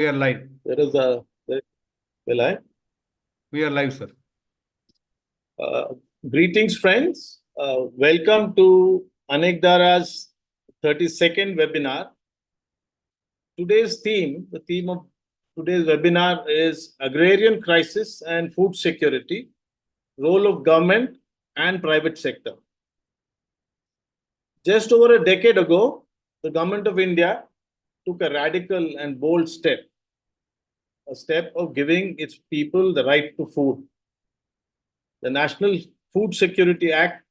We are live. There is a will I? We are live, sir. Greetings, friends. Welcome to Anekdhara's 32nd webinar. The theme of today's webinar is Agrarian Crisis and Food Security, Role of Government and Private Sector. Just over a decade ago, the Government of India took a radical and bold step, a step of giving its people the right to food. The National Food Security Act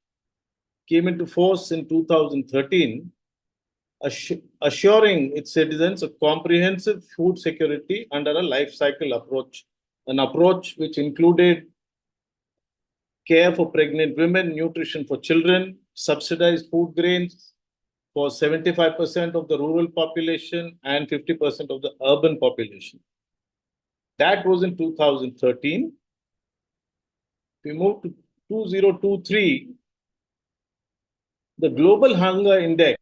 came into force in 2013, assuring its citizens a comprehensive food security under a life cycle approach, an approach which included care for pregnant women, nutrition for children, subsidized food grains for 75% of the rural population and 50% of the urban population. That was in 2013. We moved to 2023. The Global Hunger Index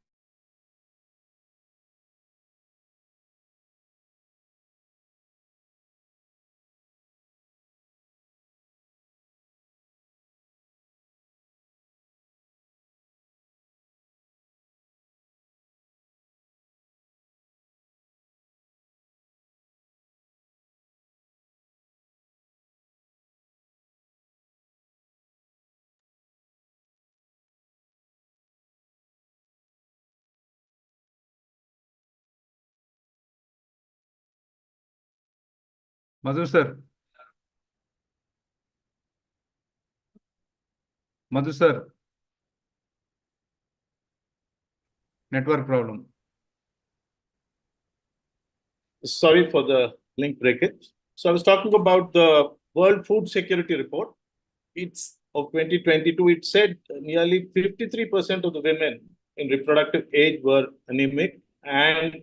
Madhu, sir. Madhu, sir. Network problem. Sorry for the link breakage. So I was talking about the World Food Security Report. It's of 2022. It said nearly 53% of the women in reproductive age were anemic, and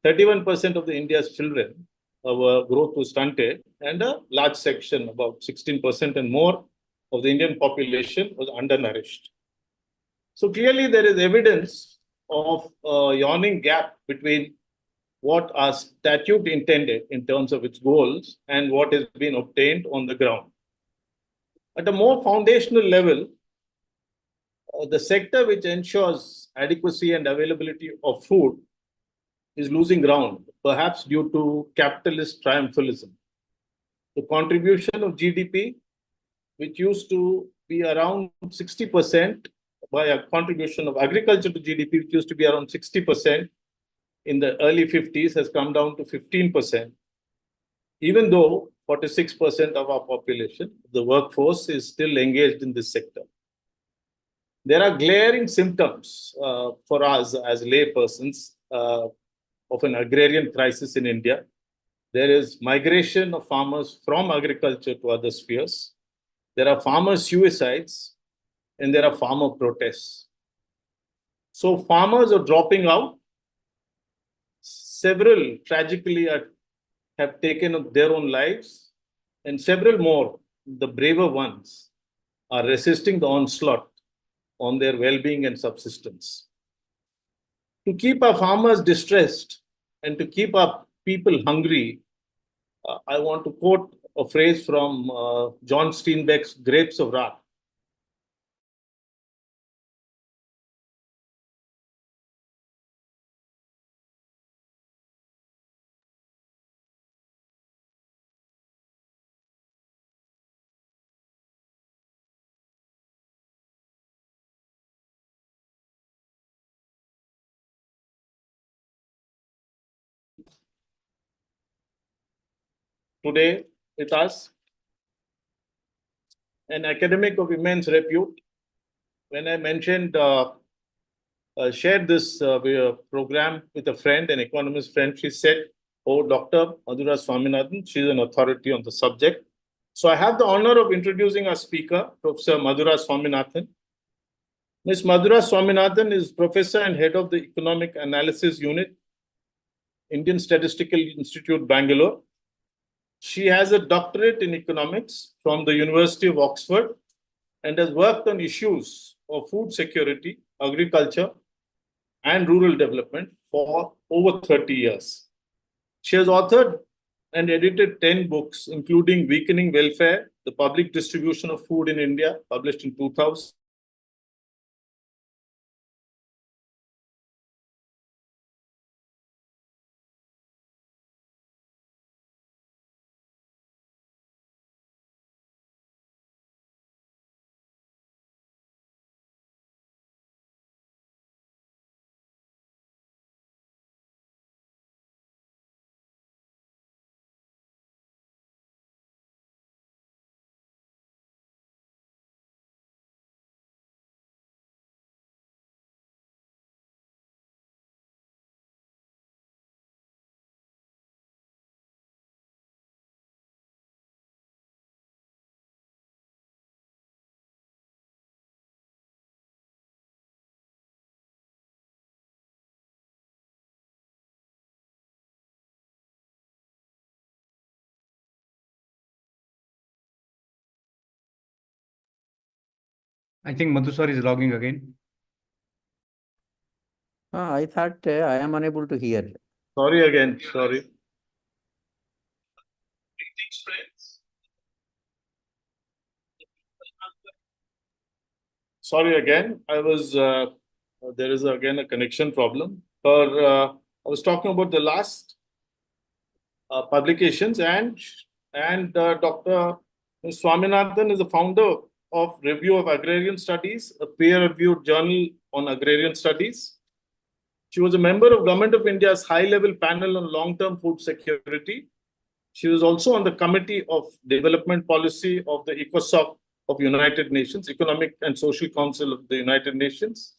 31% of the India's children were growth was stunted, and a large section, about 16% and more, of the Indian population was undernourished. So clearly, there is evidence of a yawning gap between what our statute intended in terms of its goals and what has been obtained on the ground. At a more foundational level, the sector which ensures adequacy and availability of food is losing ground, perhaps due to capitalist triumphalism. The contribution of GDP, which used to be around 60%, by a contribution of agriculture to GDP, which used to be around 60%, in the early 50s has come down to 15%, even though 46% of our population, the workforce, is still engaged in this sector. There are glaring symptoms for us as laypersons of an agrarian crisis in India. There is migration of farmers from agriculture to other spheres. There are farmer suicides, and there are farmer protests. So farmers are dropping out. Several, tragically, have taken their own lives, and several more, the braver ones, are resisting the onslaught on their well-being and subsistence. To keep our farmers distressed and to keep our people hungry, I want to quote a phrase from John Steinbeck's Grapes of Wrath. Today with us, an academic of immense repute. When I mentioned, shared this program with a friend, an economist friend, she said, "Oh, Dr. Madhura Swaminathan, she's an authority on the subject." So I have the honor of introducing our speaker, Professor Madhura Swaminathan. Ms. Madhura Swaminathan is professor and head of the Economic Analysis Unit, Indian Statistical Institute, Bangalore. She has a doctorate in economics from the University of Oxford and has worked on issues of food security, agriculture, and rural development for over 30 years. She has authored and edited 10 books, including Weakening Welfare, The Public Distribution of Food in India, published in 2000. I think Madhu sir is logging again. I thought I am unable to hear. Sorry again, sorry. Greetings, friends. Sorry again, there is again a connection problem. I was talking about the last publications, and Dr. Swaminathan is the founder of Review of Agrarian Studies, a peer-reviewed journal on agrarian studies. She was a member of Government of India's high-level panel on long-term food security. She was also on the Committee of Development Policy of the ECOSOC of United Nations, Economic and Social Council of the United Nations.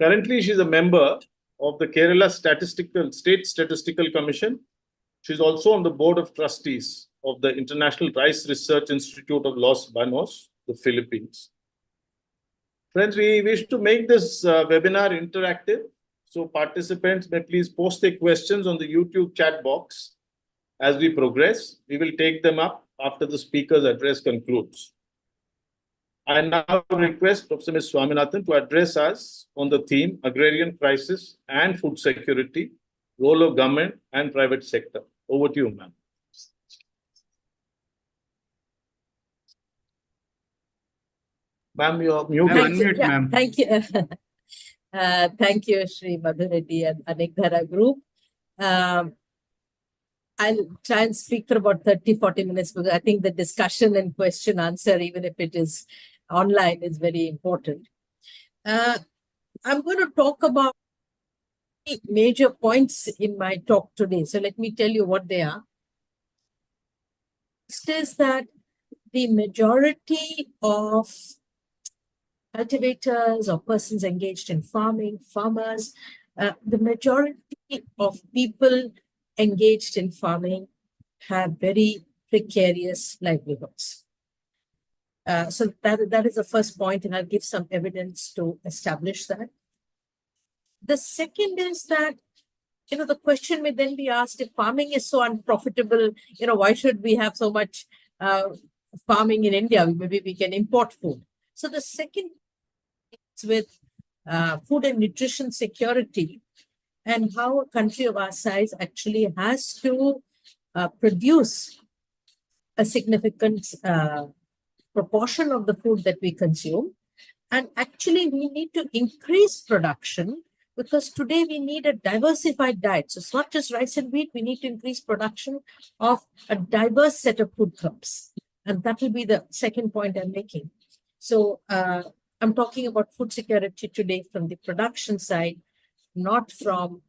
Currently, she's a member of the Kerala State Statistical Commission. She's also on the Board of Trustees of the International Rice Research Institute of Los Banos, the Philippines. Friends, we wish to make this webinar interactive. So participants may please post their questions on the YouTube chat box as we progress. We will take them up after the speaker's address concludes. I now request Professor Ms. Swaminathan to address us on the theme Agrarian Crisis and Food Security, Role of Government and Private Sector. Over to you, ma'am. Ma'am, you're muted. Unmute, ma'am. Thank you. Thank you, Shri Madhura and Anekdhara group. I'll try and speak for about 30-40 minutes because I think the discussion and question answer, even if it is online, is very important. I'm going to talk about major points in my talk today. So let me tell you what they are. First is that the majority of cultivators or persons engaged in farming, farmers, the majority of people engaged in farming have very precarious livelihoods. So that is the first point, and I'll give some evidence to establish that. The second is that, the question may then be asked, if farming is so unprofitable, why should we have so much farming in India? Maybe we can import food. So the second is with food and nutrition security and how a country of our size actually has to produce a significant proportion of the food that we consume. And actually, we need to increase production because today we need a diversified diet. So it's not just rice and wheat. We need to increase production of a diverse set of food crops. And that will be the second point I'm making. So I'm talking about food security today from the production side, not from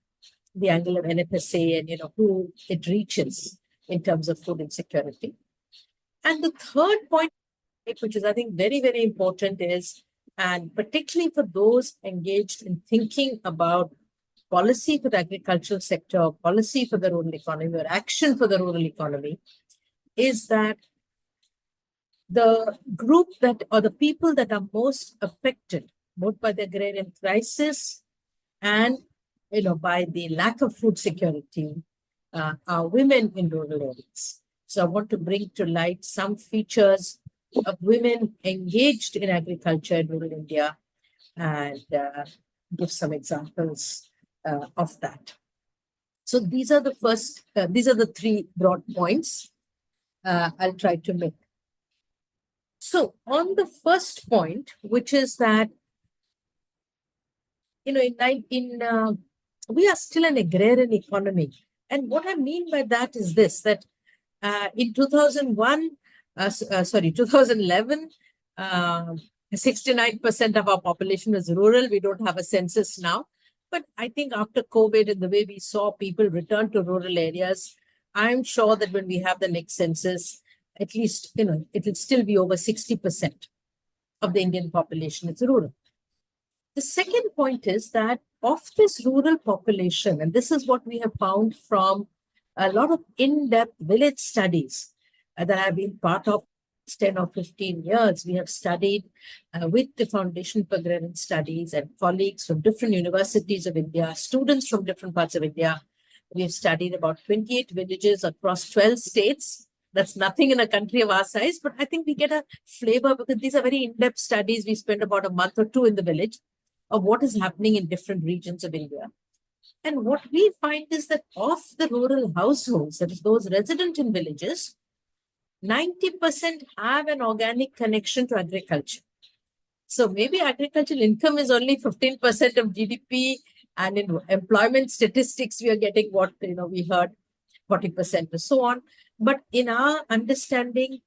the angle of NFSA and, who it reaches in terms of food insecurity. And the third point, which is, I think, very, very important is, and particularly for those engaged in thinking about policy for the agricultural sector, policy for the rural economy, or action for the rural economy, is that the group that, or the people that are most affected, both by the agrarian crisis and, by the lack of food security, are women in rural areas. So I want to bring to light some features of women engaged in agriculture in rural India and give some examples of that. So these are the these are the three broad points I'll try to make. So on the first point, which is that, we are still an agrarian economy. And what I mean by that is this, that in 2011, 69% of our population was rural. We don't have a census now. But I think after COVID and the way we saw people return to rural areas, I'm sure that when we have the next census, at least, it will still be over 60% of the Indian population is rural. The second point is that of this rural population, and this is what we have found from a lot of in-depth village studies that I've been part of 10 or 15 years, we have studied with the Foundation for Agrarian Studies and colleagues from different universities of India, students from different parts of India. We have studied about 28 villages across 12 states. That's nothing in a country of our size, but I think we get a flavor because these are very in-depth studies. We spend about a month or two in the village of what is happening in different regions of India. And what we find is that of the rural households, that is those resident in villages, 90% have an organic connection to agriculture. So maybe agricultural income is only 15% of GDP, and in employment statistics, we are getting what we heard, 40% and so on. But in our understanding,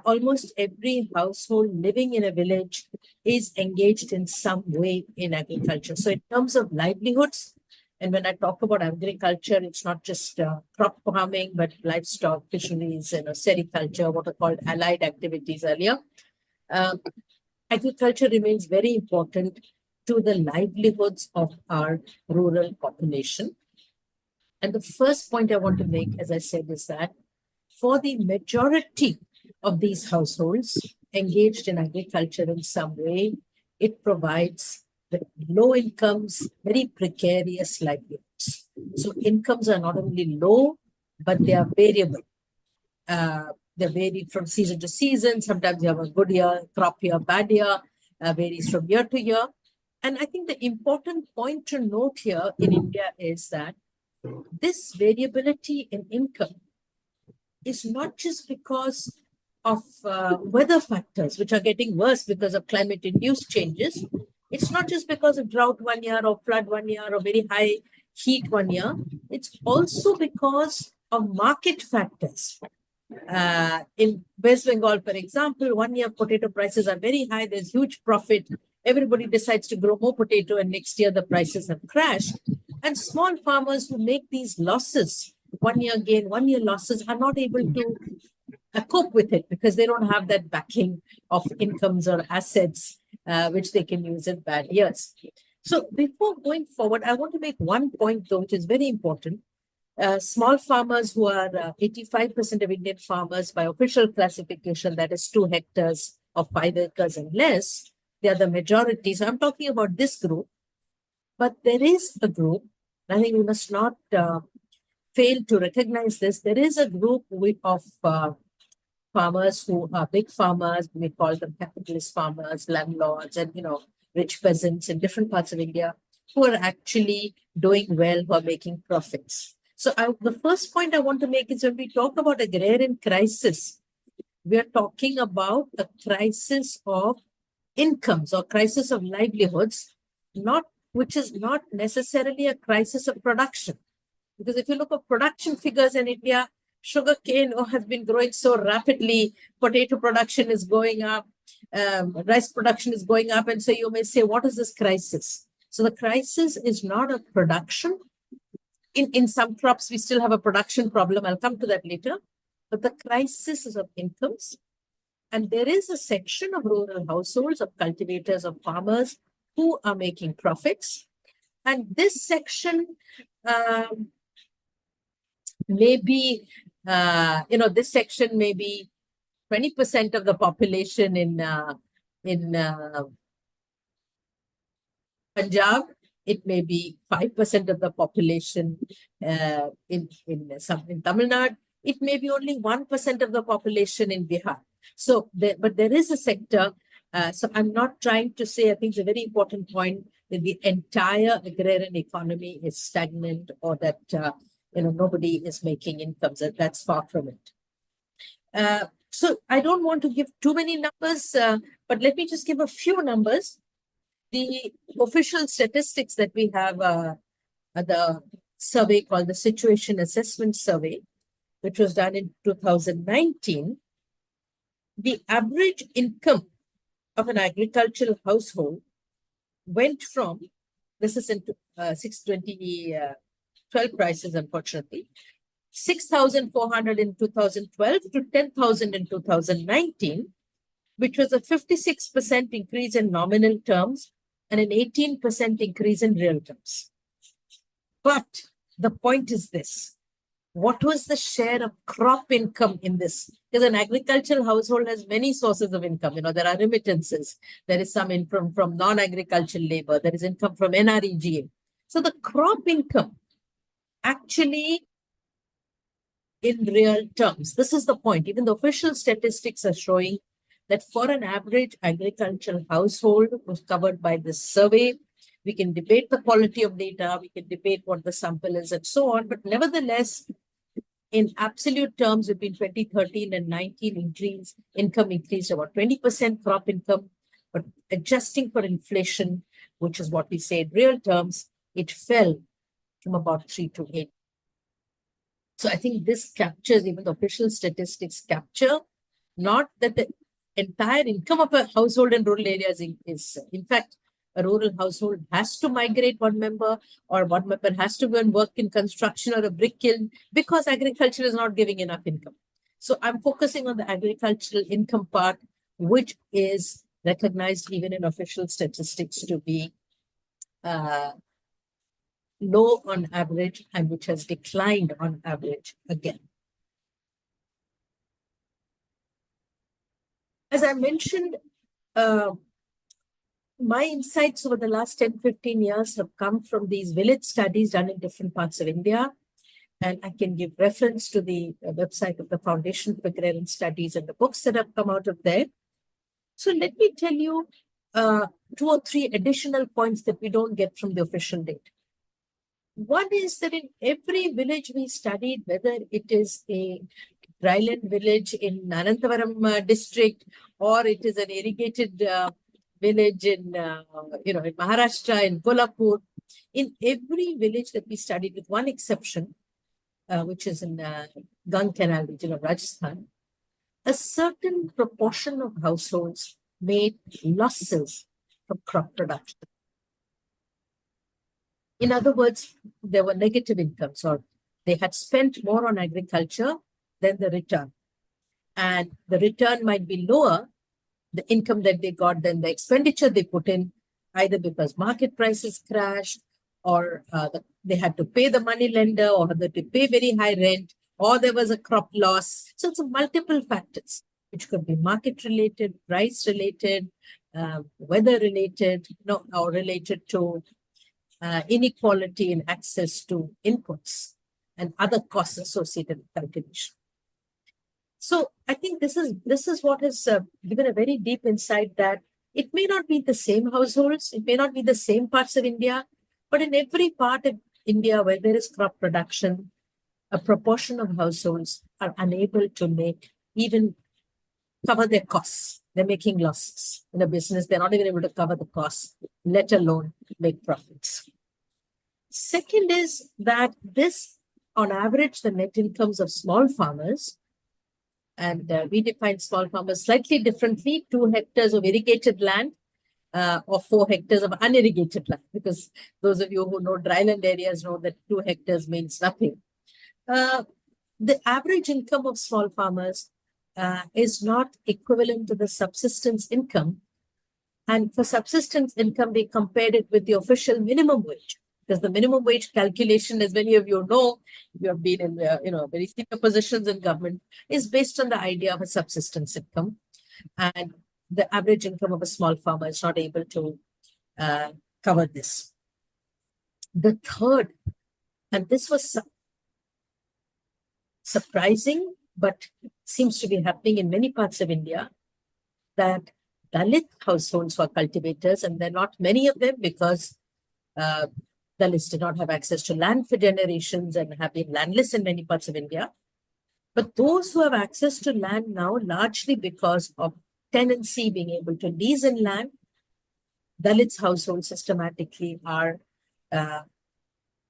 almost every household living in a village is engaged in some way in agriculture. So in terms of livelihoods, and when I talk about agriculture, it's not just crop farming, but livestock, fisheries, sericulture, what are called allied activities earlier. Agriculture remains very important to the livelihoods of our rural population. And the first point I want to make, as I said, is that for the majority of these households engaged in agriculture in some way, it provides the low incomes, very precarious livelihoods. So incomes are not only low, but they are variable. They vary from season to season. Sometimes you have a good year, crop year, bad year, varies from year to year. And I think the important point to note here in India is that this variability in income is not just because of weather factors, which are getting worse because of climate-induced changes. It's not just because of drought one year or flood one year or very high heat one year. It's also because of market factors. In West Bengal, for example, 1 year potato prices are very high. There's huge profit. Everybody decides to grow more potato, and next year the prices have crashed. And small farmers who make these losses, 1 year gain, 1 year losses, are not able to cope with it because they don't have that backing of incomes or assets which they can use in bad years. So before going forward, I want to make one point, though, which is very important. Small farmers, who are 85% of Indian farmers by official classification, that is 2 hectares or 5 acres and less, they are the majority. So I'm talking about this group. But there is a group, I think we must not fail to recognize this. There is a group of farmers who are big farmers. We call them capitalist farmers, landlords, and rich peasants in different parts of India who are actually doing well, who are making profits. So the first point I want to make is when we talk about agrarian crisis, we are talking about a crisis of incomes or crisis of livelihoods, which is not necessarily a crisis of production. Because if you look at production figures in India, sugarcane has been growing so rapidly, potato production is going up, rice production is going up. And so you may say, what is this crisis? So the crisis is not a production. In some crops, we still have a production problem. I'll come to that later. But the crisis is of incomes. And there is a section of rural households, of cultivators, of farmers who are making profits. And this section may be, this section may be 20% of the population in Punjab. It may be 5% of the population in Tamil Nadu. It may be only 1% of the population in Bihar. So, but there is a sector. So I'm not trying to say, I think it's a very important point. the entire agrarian economy is stagnant or that nobody is making incomes. That's far from it. So I don't want to give too many numbers, but let me just give a few numbers. The official statistics that we have, the survey called the Situation Assessment Survey, which was done in 2019, the average income of an agricultural household went from, this is in 2012 prices, unfortunately, 6,400 in 2012 to 10,000 in 2019, which was a 56% increase in nominal terms and an 18% increase in real terms. But the point is this: what was the share of crop income in this? Because an agricultural household has many sources of income. There are remittances. There is some income from non-agricultural labor. There is income from NREGA. So the crop income actually, in real terms, this is the point. Even the official statistics are showing that for an average agricultural household was covered by this survey. We can debate the quality of data, we can debate what the sample is and so on, but nevertheless, in absolute terms, between 2013 and 19, income increased about 20% crop income, but adjusting for inflation, which is what we say in real terms, it fell from about 3 to 8. So I think this captures, even the official statistics capture, not that the entire income of a household in rural areas is, in fact, a rural household has to migrate one member, or one member has to go and work in construction or a brick kiln because agriculture is not giving enough income. So I'm focusing on the agricultural income part, which is recognized even in official statistics to be low on average and which has declined on average again. As I mentioned, my insights over the last 10-15 years have come from these village studies done in different parts of India. And I can give reference to the website of the Foundation for Agrarian Studies and the books that have come out of there. So let me tell you 2 or 3 additional points that we don't get from the official data. One is that in every village we studied, whether it is a dryland village in Anekdhara district, or it is an irrigated village in, in Maharashtra, in Kolhapur, in every village that we studied, with one exception, which is in Gang Canal region of Rajasthan, a certain proportion of households made losses from crop production. In other words, there were negative incomes, or they had spent more on agriculture than the return. And the return might be lower, the income that they got, than the expenditure they put in, either because market prices crashed, or they had to pay the money lender, or they had to pay very high rent, or there was a crop loss. So it's multiple factors, which could be market related, price related, weather related, or related to inequality in access to inputs and other costs associated with cultivation. So I think this is what has given a very deep insight that it may not be the same households, it may not be the same parts of India, but in every part of India where there is crop production, a proportion of households are unable to cover their costs. They're making losses in a business. They're not even able to cover the costs, let alone make profits. Second is that this, on average, the net incomes of small farmers, and we define small farmers slightly differently, 2 hectares of irrigated land or 4 hectares of unirrigated land, because those of you who know dryland areas know that 2 hectares means nothing. The average income of small farmers is not equivalent to the subsistence income. And for subsistence income, we compared it with the official minimum wage, because the minimum wage calculation, as many of you know, you have been in very senior positions in government, is based on the idea of a subsistence income. And the average income of a small farmer is not able to cover this. The third, and this was surprising, but seems to be happening in many parts of India, that Dalit households were cultivators, and there are not many of them because Dalits did not have access to land for generations and have been landless in many parts of India. But those who have access to land now, largely because of tenancy, being able to lease in land, Dalits households systematically are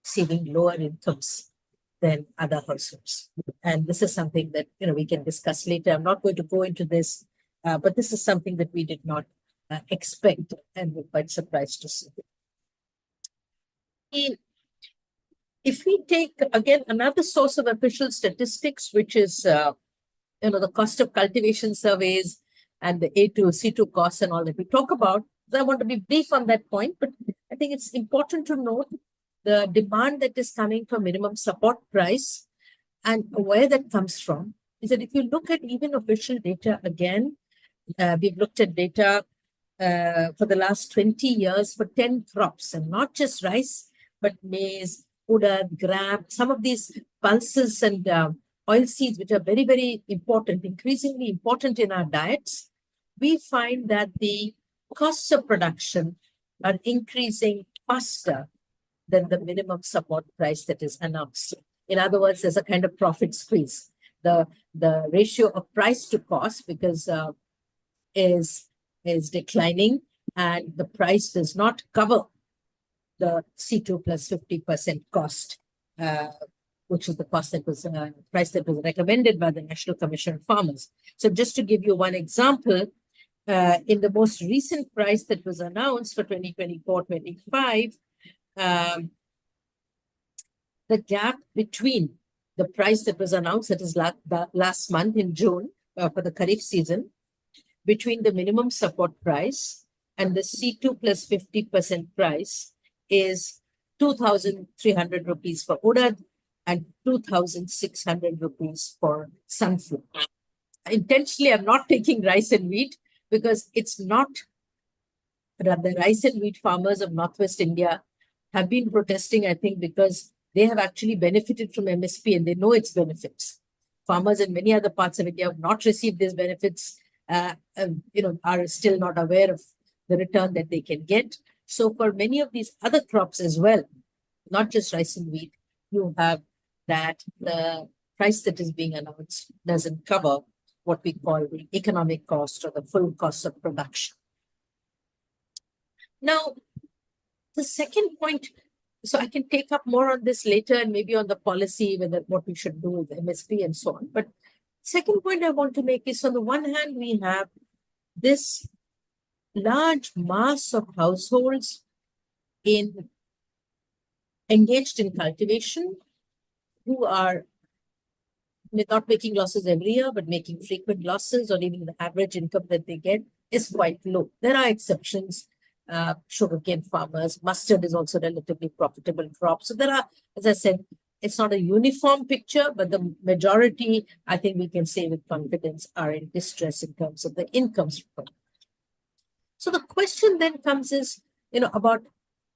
receiving lower incomes than other households. And this is something that we can discuss later. I'm not going to go into this, but this is something that we did not expect and we're quite surprised to see. If we take, again, another source of official statistics, which is, the cost of cultivation surveys and the A2, C2 costs and all that we talk about, I want to be brief on that point, but I think it's important to note the demand that is coming for minimum support price and where that comes from is that if you look at even official data again, we've looked at data for the last 20 years for 10 crops, and not just rice, but maize, udad, gram, some of these pulses and oil seeds, which are very, very important, increasingly important in our diets. We find that the costs of production are increasing faster than the minimum support price that is announced. In other words, there's a kind of profit squeeze. The ratio of price to cost, because is declining, and the price does not cover the C2 plus 50% cost, which is the cost that was price that was recommended by the National Commission of Farmers. So just to give you one example, in the most recent price that was announced for 2024-25, the gap between the price that was announced, that is last month in June for the Kharif season, between the minimum support price and the C2 plus 50% price is 2,300 rupees for udad and 2,600 rupees for sunflower. Intentionally, I'm not taking rice and wheat because it's not that the rice and wheat farmers of Northwest India have been protesting, I think, because they have actually benefited from MSP and they know its benefits. Farmers in many other parts of India have not received these benefits, are still not aware of the return that they can get. So for many of these other crops as well, not just rice and wheat, you have that the price that is being announced doesn't cover what we call the economic cost or the full cost of production. Now, the second point, so I can take up more on this later and maybe on the policy, whether what we should do with MSP and so on. But second point I want to make is, on the one hand, we have this large mass of households engaged in cultivation who are not making losses every year, but making frequent losses, or even the average income that they get is quite low. There are exceptions. Sugarcane farmers, mustard is also relatively profitable crop. So there are, as I said, it's not a uniform picture, but the majority, I think we can say with confidence, are in distress in terms of the incomes. So the question then comes is, about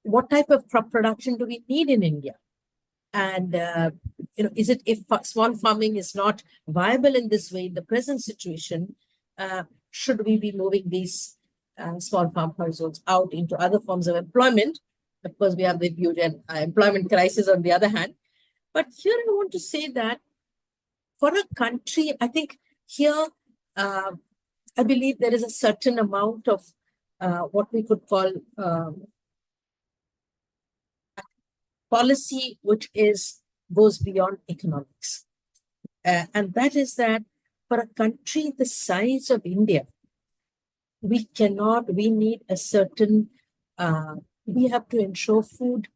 what type of crop production do we need in India? And, is it, if small farming is not viable in this way, in the present situation, should we be moving these small farm households out into other forms of employment? Of course, we have the huge employment crisis on the other hand. But here I want to say that for a country, I think here, I believe there is a certain amount of what we could call policy, which goes beyond economics. And that is that for a country the size of India, we need a certain, we have to ensure food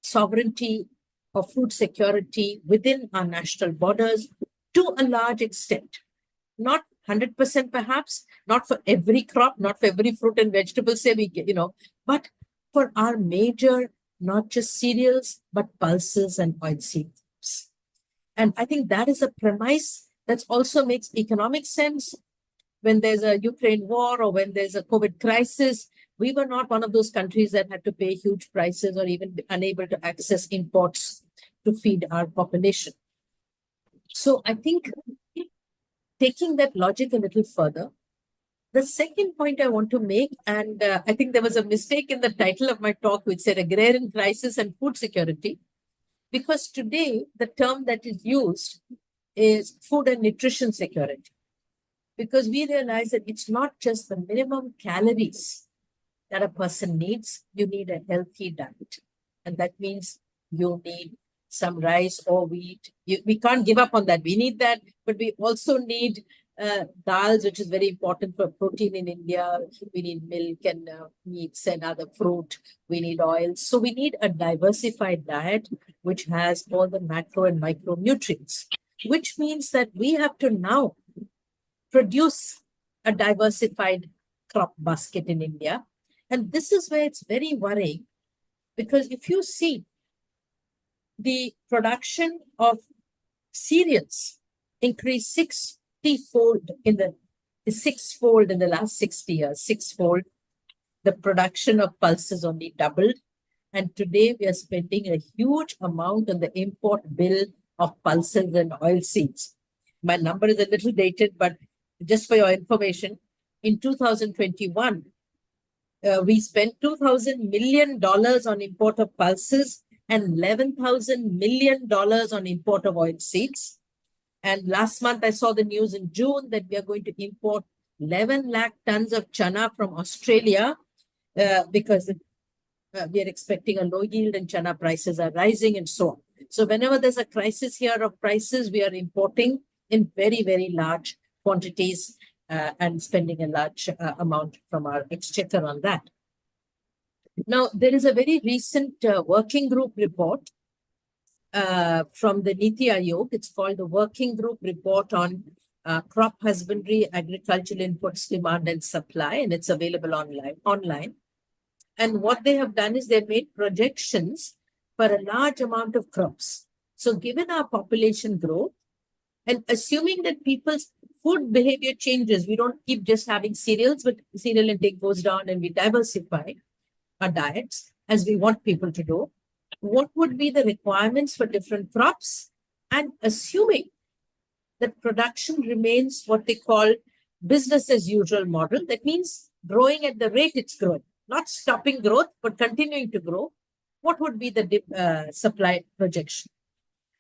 sovereignty or food security within our national borders to a large extent. Not 100% perhaps, not for every crop, not for every fruit and vegetable, say we get, but for our major, not just cereals, but pulses and oilseeds. And I think that is a premise that also makes economic sense. When there's a Ukraine war or when there's a COVID crisis, we were not one of those countries that had to pay huge prices or even be unable to access imports to feed our population. So I think taking that logic a little further, The second point I want to make, and I think there was a mistake in the title of my talk, which said Agrarian Crisis and Food Security, because today the term that is used is food and nutrition security. Because we realize that it's not just the minimum calories that a person needs, you need a healthy diet. And that means you need some rice or wheat. We can't give up on that. We need that, but we also need dals, which is very important for protein in India. We need milk and meats and other fruit. We need oils. So we need a diversified diet, which has all the macro and micronutrients, which means that we have to now produce a diversified crop basket in India. And this is where it's very worrying, because if you see the production of cereals increased sixfold in the last 60 years, sixfold. The production of pulses only doubled. And today we are spending a huge amount on the import bill of pulses and oilseeds. My number is a little dated, but just for your information, in 2021, we spent $2,000 million on import of pulses and $11,000 million on import of oilseeds. And last month, I saw the news in June that we are going to import 11 lakh tons of chana from Australia because we are expecting a low yield and chana prices are rising and so on. So whenever there's a crisis here of prices, we are importing in very, very large quantities and spending a large amount from our exchequer on that. Now, there is a very recent working group report from the Niti Aayog. It's called the Working Group Report on Crop Husbandry, Agricultural Inputs, Demand and Supply, and it's available online. And what they have done is they've made projections for a large amount of crops. So given our population growth, and assuming that people's food behavior changes, we don't keep just having cereals, but cereal intake goes down and we diversify our diets as we want people to do. What would be the requirements for different crops? And assuming that production remains what they call business as usual model, that means growing at the rate it's growing, not stopping growth, but continuing to grow, what would be the supply projection?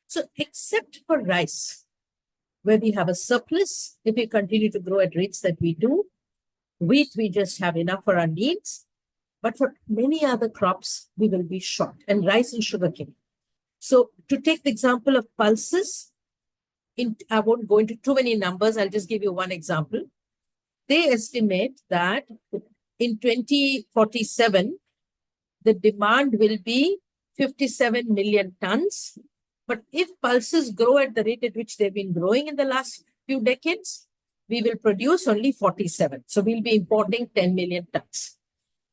So except for rice, where we have a surplus, if we continue to grow at rates that we do, wheat, we just have enough for our needs. But for many other crops, we will be short, and rice and sugarcane. So to take the example of pulses, I won't go into too many numbers. I'll just give you one example. They estimate that in 2047, the demand will be 57 million tons. But if pulses grow at the rate at which they've been growing in the last few decades, we will produce only 47. So we'll be importing 10 million tons.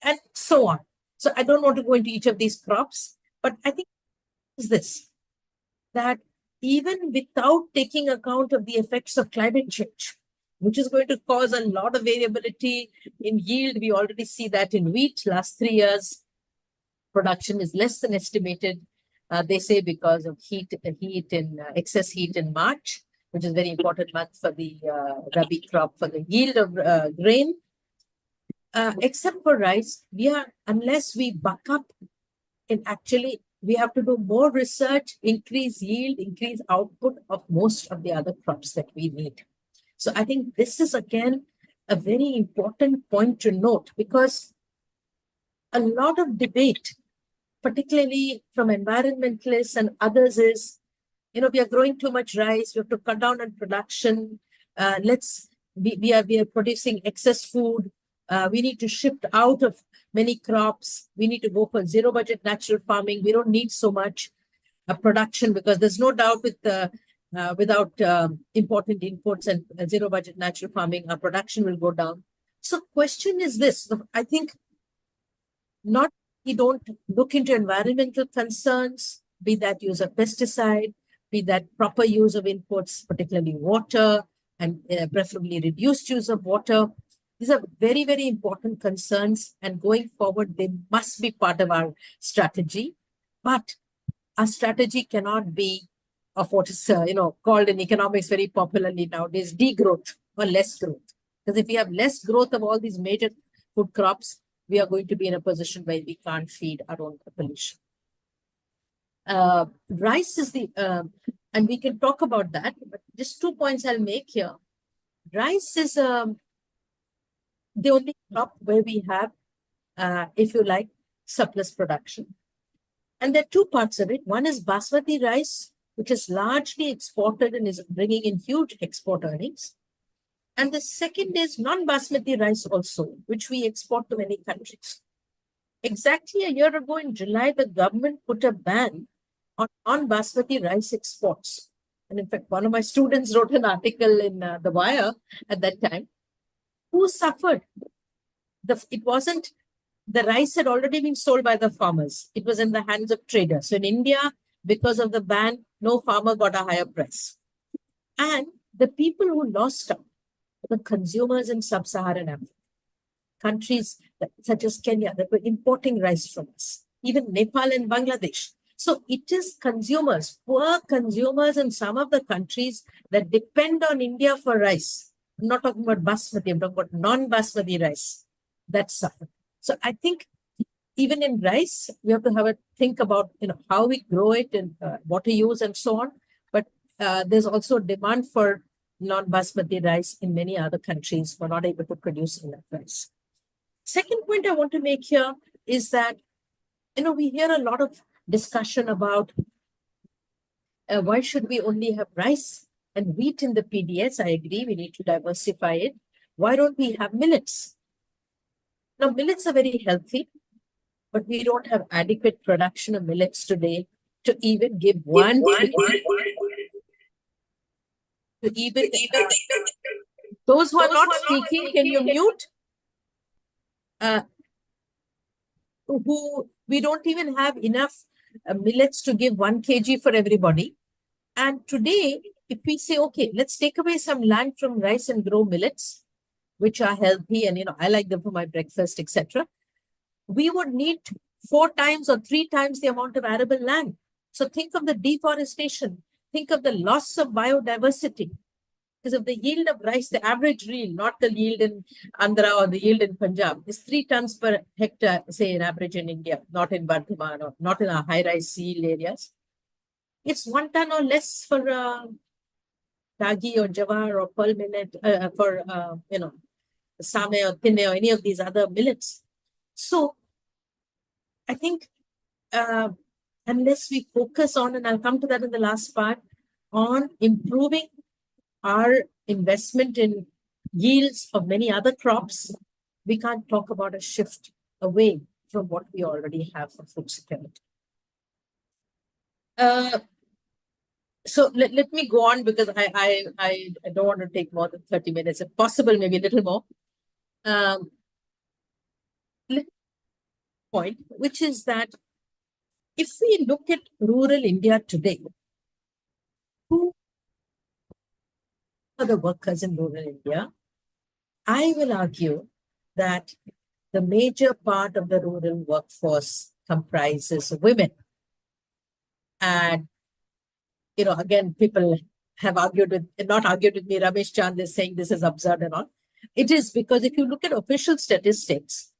And so on. So I don't want to go into each of these crops, but I think is this, that even without taking account of the effects of climate change, which is going to cause a lot of variability in yield, we already see that in wheat. Last 3 years, production is less than estimated. They say because of excess heat in March, which is a very important month for the Rabi crop, for the yield of grain. Except for rice, unless we buck up, and actually we have to do more research, increase yield, increase output of most of the other crops that we need. So I think this is again a very important point to note, because a lot of debate, particularly from environmentalists and others, is, we are growing too much rice, we have to cut down on production. We are producing excess food. We need to shift out of many crops. We need to go for zero budget natural farming. We don't need so much production, because there's no doubt without important inputs and zero budget natural farming, our production will go down. So question is this, I think we don't look into environmental concerns, be that use of pesticide, be that proper use of inputs, particularly water, and preferably reduced use of water. These are very, very important concerns, and going forward, they must be part of our strategy. But our strategy cannot be of what is called in economics very popularly nowadays degrowth or less growth. Because if we have less growth of all these major food crops, we are going to be in a position where we can't feed our own population. Rice is and we can talk about that, but just 2 points I'll make here. Rice is the only crop where we have, if you like, surplus production. And there are two parts of it. One is basmati rice, which is largely exported and is bringing in huge export earnings. And the second is non-basmati rice also, which we export to many countries. Exactly a year ago in July, the government put a ban on non-basmati rice exports. And in fact, one of my students wrote an article in The Wire at that time. Who suffered? It wasn't, the rice had already been sold by the farmers. It was in the hands of traders. So in India, because of the ban, no farmer got a higher price. And the people who lost out were the consumers in sub-Saharan Africa. Countries such as Kenya that were importing rice from us, even Nepal and Bangladesh. So it is consumers, poor consumers in some of the countries that depend on India for rice. I'm not talking about basmati, I'm talking about non-basmati rice that suffer. So I think even in rice, we have to think about how we grow it and water use and so on. But there's also demand for non-basmati rice in many other countries who are not able to produce enough rice. Second point I want to make here is that, we hear a lot of discussion about why should we only have rice and wheat in the PDS. I agree, we need to diversify it. Why don't we have millets? Now, millets are very healthy, but we don't have adequate production of millets today to even give one. Those who are not speaking, can you mute? We don't even have enough millets to give 1 kg for everybody. And today, if we say, okay, let's take away some land from rice and grow millets, which are healthy and, I like them for my breakfast, etc., we would need 4 times or 3 times the amount of arable land. So think of the deforestation. Think of the loss of biodiversity. Because of the yield of rice, the average yield, not the yield in Andhra or the yield in Punjab, is 3 tons per hectare, say, in average in India, not in Bardhaman or not in our high-rise yield areas. It's 1 ton or less for ragi or jawar or pearl millet, for, same or tinne or any of these other millets. So I think unless we focus on, and I'll come to that in the last part, on improving our investment in yields of many other crops, we can't talk about a shift away from what we already have for food security. So let me go on, because I don't want to take more than 30 minutes, if possible, maybe a little more. Point, which is that if we look at rural India today, who are the workers in rural India? I will argue that the major part of the rural workforce comprises women. And, again, people have not argued with me. Ramesh Chand is saying this is absurd and all. It is because if you look at official statistics,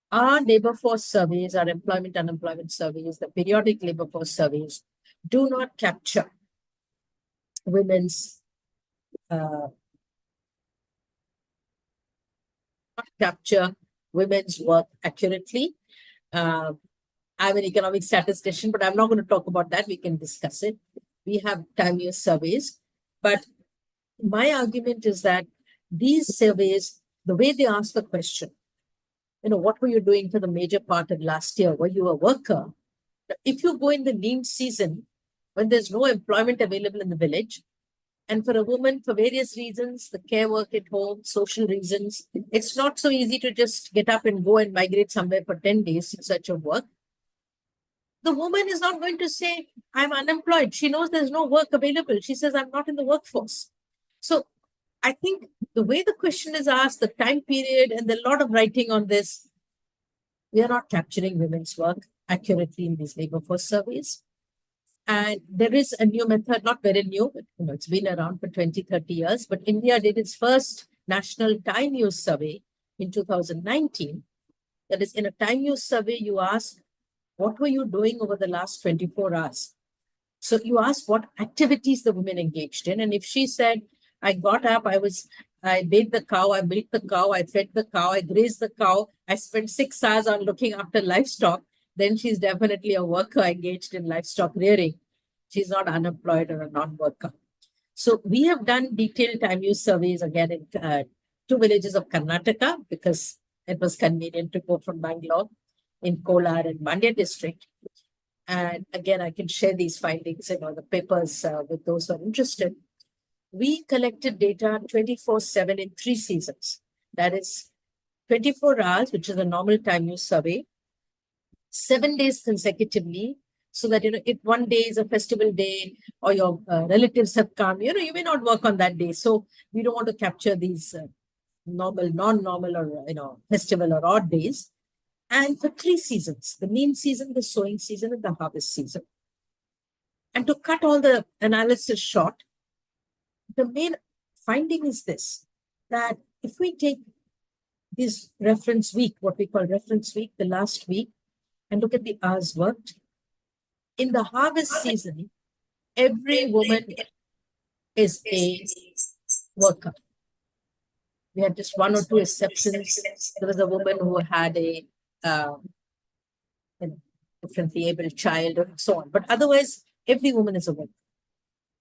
our labor force surveys, our employment-unemployment surveys, the periodic labor force surveys do not capture women's work accurately. I'm an economic statistician, but I'm not going to talk about that. We can discuss it. We have time-use surveys. But my argument is that these surveys, the way they ask the question, what were you doing for the major part of last year? Were you a worker? If you go in the lean season, when there's no employment available in the village, and for a woman, for various reasons, the care work at home, social reasons, it's not so easy to just get up and go and migrate somewhere for 10 days in search of work. The woman is not going to say, I'm unemployed. She knows there's no work available. She says, I'm not in the workforce. So I think the way the question is asked, the time period, and there's a lot of writing on this, we are not capturing women's work accurately in these labor force surveys. And there is a new method, not very new, but it's been around for 20, 30 years. But India did its first national time use survey in 2019. That is, in a time use survey, you ask, what were you doing over the last 24 hours? So you ask what activities the women engaged in. And if she said, I got up, I bathed the cow, I milked the cow, I fed the cow, I grazed the cow, I spent 6 hours on looking after livestock, then she's definitely a worker engaged in livestock rearing. She's not unemployed or a non-worker. So we have done detailed time use surveys again in 2 villages of Karnataka, because it was convenient to go from Bangalore, in Kolar and Mandya district. And again, I can share these findings in the papers with those who are interested. We collected data 24/7 in 3 seasons. That is 24 hours, which is a normal time use survey, 7 days consecutively, so that, if one day is a festival day or your relatives have come, you may not work on that day. So we don't want to capture these normal, non-normal, or, festival or odd days. And for 3 seasons, the lean season, the sowing season, and the harvest season. And to cut all the analysis short, the main finding is this, that if we take this reference week, what we call reference week, the last week, and look at the hours worked, in the harvest season, every woman is a worker. We had just 1 or 2 exceptions. There was a woman who had a differently able child and so on. But otherwise, every woman is a worker.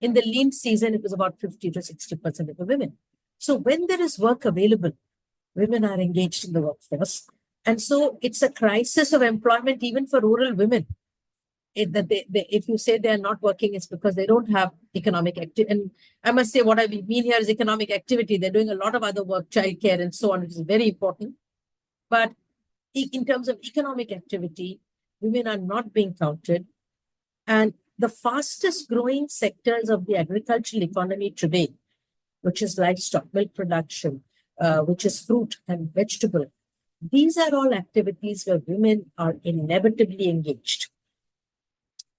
In the lean season, it was about 50 to 60% of the women. So when there is work available, women are engaged in the workforce. And so it's a crisis of employment even for rural women. If you say they're not working, it's because they don't have economic activity. And I must say, what I mean here is economic activity. They're doing a lot of other work, childcare and so on, which is very important. But in terms of economic activity, women are not being counted. And the fastest growing sectors of the agricultural economy today, which is livestock, milk production, which is fruit and vegetable, these are all activities where women are inevitably engaged.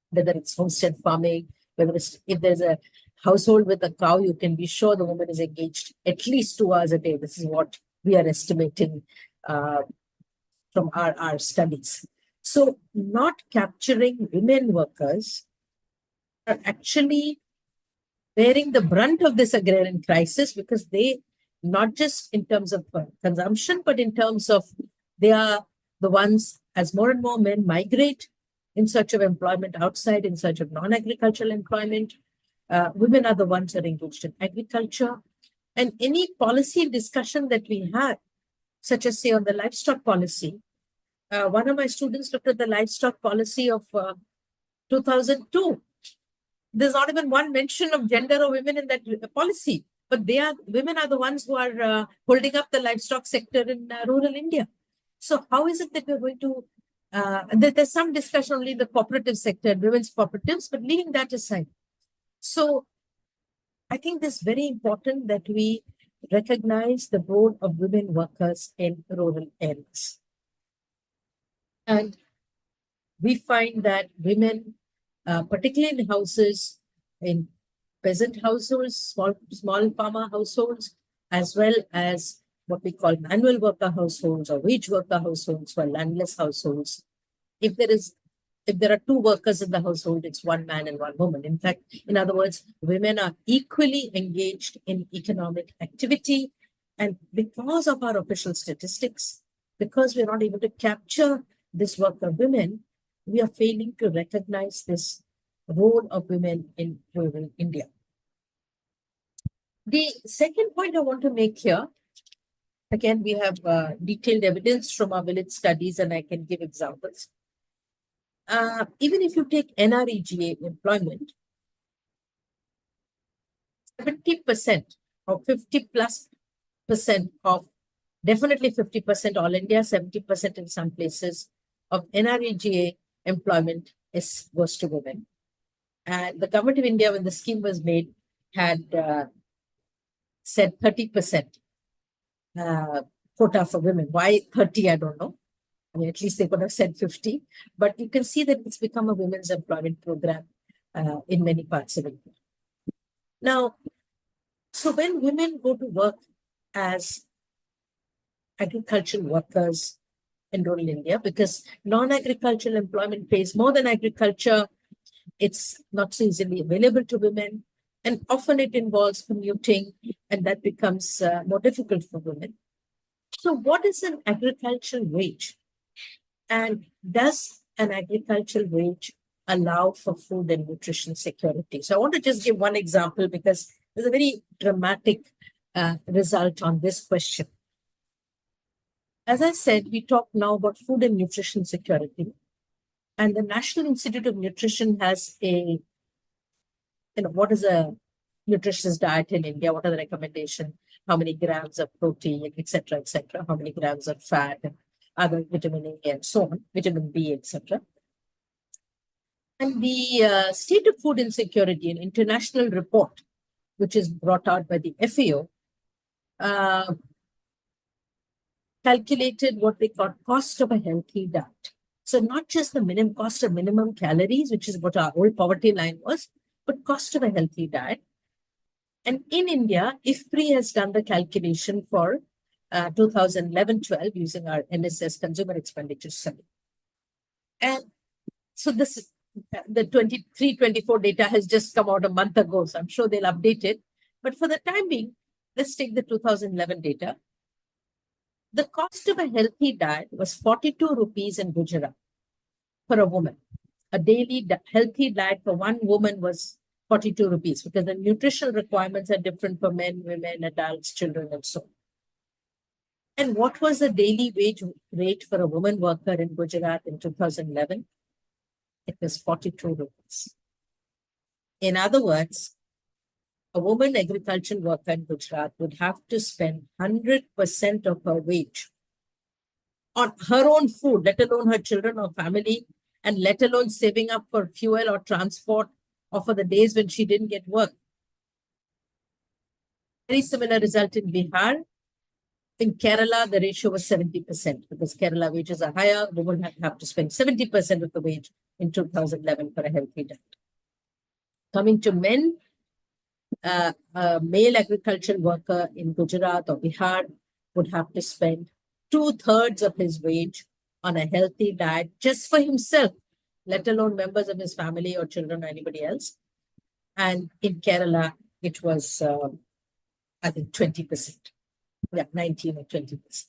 Whether it's homestead farming, if there's a household with a cow, you can be sure the woman is engaged at least 2 hours a day. This is what we are estimating from our studies. So not capturing women workers are actually bearing the brunt of this agrarian crisis, because they, not just in terms of consumption, but in terms of they are the ones, as more and more men migrate in search of employment outside, in search of non-agricultural employment, women are the ones who are engaged in agriculture. And any policy discussion that we had, such as say on the livestock policy, one of my students looked at the livestock policy of 2002. There's not even one mention of gender or women in that policy, but women are the ones who are holding up the livestock sector in rural India. So how is it that we're going to, there's some discussion only in the cooperative sector, women's cooperatives, but leaving that aside. So I think this is very important that we recognize the role of women workers in rural areas. And we find that women, particularly in houses, in peasant households, small farmer households, as well as what we call manual worker households or wage worker households or landless households. If there are 2 workers in the household, it's 1 man and 1 woman. In fact, in other words, women are equally engaged in economic activity. And because of our official statistics, because we're not able to capture this work of women, we are failing to recognize this role of women in rural India. The second point I want to make here, again, we have detailed evidence from our village studies, and I can give examples. Even if you take NREGA employment, 70% or 50+% of, definitely 50% all India, 70% in some places of NREGA employment goes to women. And the government of India, when the scheme was made, had said 30% quota for women. Why 30? I don't know. I mean, at least they could have said 50. But you can see that it's become a women's employment program in many parts of India. Now, so when women go to work as agricultural workers in rural India, because non-agricultural employment pays more than agriculture. It's not so easily available to women, and often it involves commuting, and that becomes more difficult for women. So what is an agricultural wage? And does an agricultural wage allow for food and nutrition security? So I want to just give one example because there's a very dramatic result on this question. As I said, we talk now about food and nutrition security. And the National Institute of Nutrition has a, what is a nutritious diet in India? What are the recommendations? How many grams of protein, etc., etc.? How many grams of fat, and other vitamin A, and so on, vitamin B, etc. And the State of Food Insecurity, an international report, which is brought out by the FAO, calculated what they call cost of a healthy diet. So not just the minimum cost of minimum calories, which is what our old poverty line was, but cost of a healthy diet. And in India, IFPRI has done the calculation for 2011-12 using our NSS Consumer Expenditure Survey. And so this, the 23-24 data has just come out a month ago, so I'm sure they'll update it. But for the time being, let's take the 2011 data. The cost of a healthy diet was 42 rupees in Gujarat for a woman. A daily healthy diet for one woman was 42 rupees because the nutritional requirements are different for men, women, adults, children, and so on. And what was the daily wage rate for a woman worker in Gujarat in 2011? It was 42 rupees. In other words, a woman agricultural worker in Gujarat would have to spend 100% of her wage on her own food, let alone her children or family, and let alone saving up for fuel or transport or for the days when she didn't get work. Very similar result in Bihar. In Kerala, the ratio was 70% because Kerala wages are higher. Women have to spend 70% of the wage in 2011 for a healthy diet. Coming to men, a male agricultural worker in Gujarat or Bihar would have to spend 2/3 of his wage on a healthy diet just for himself, let alone members of his family or children or anybody else. And in Kerala, it was, I think, 20%. Yeah, 19 or 20%.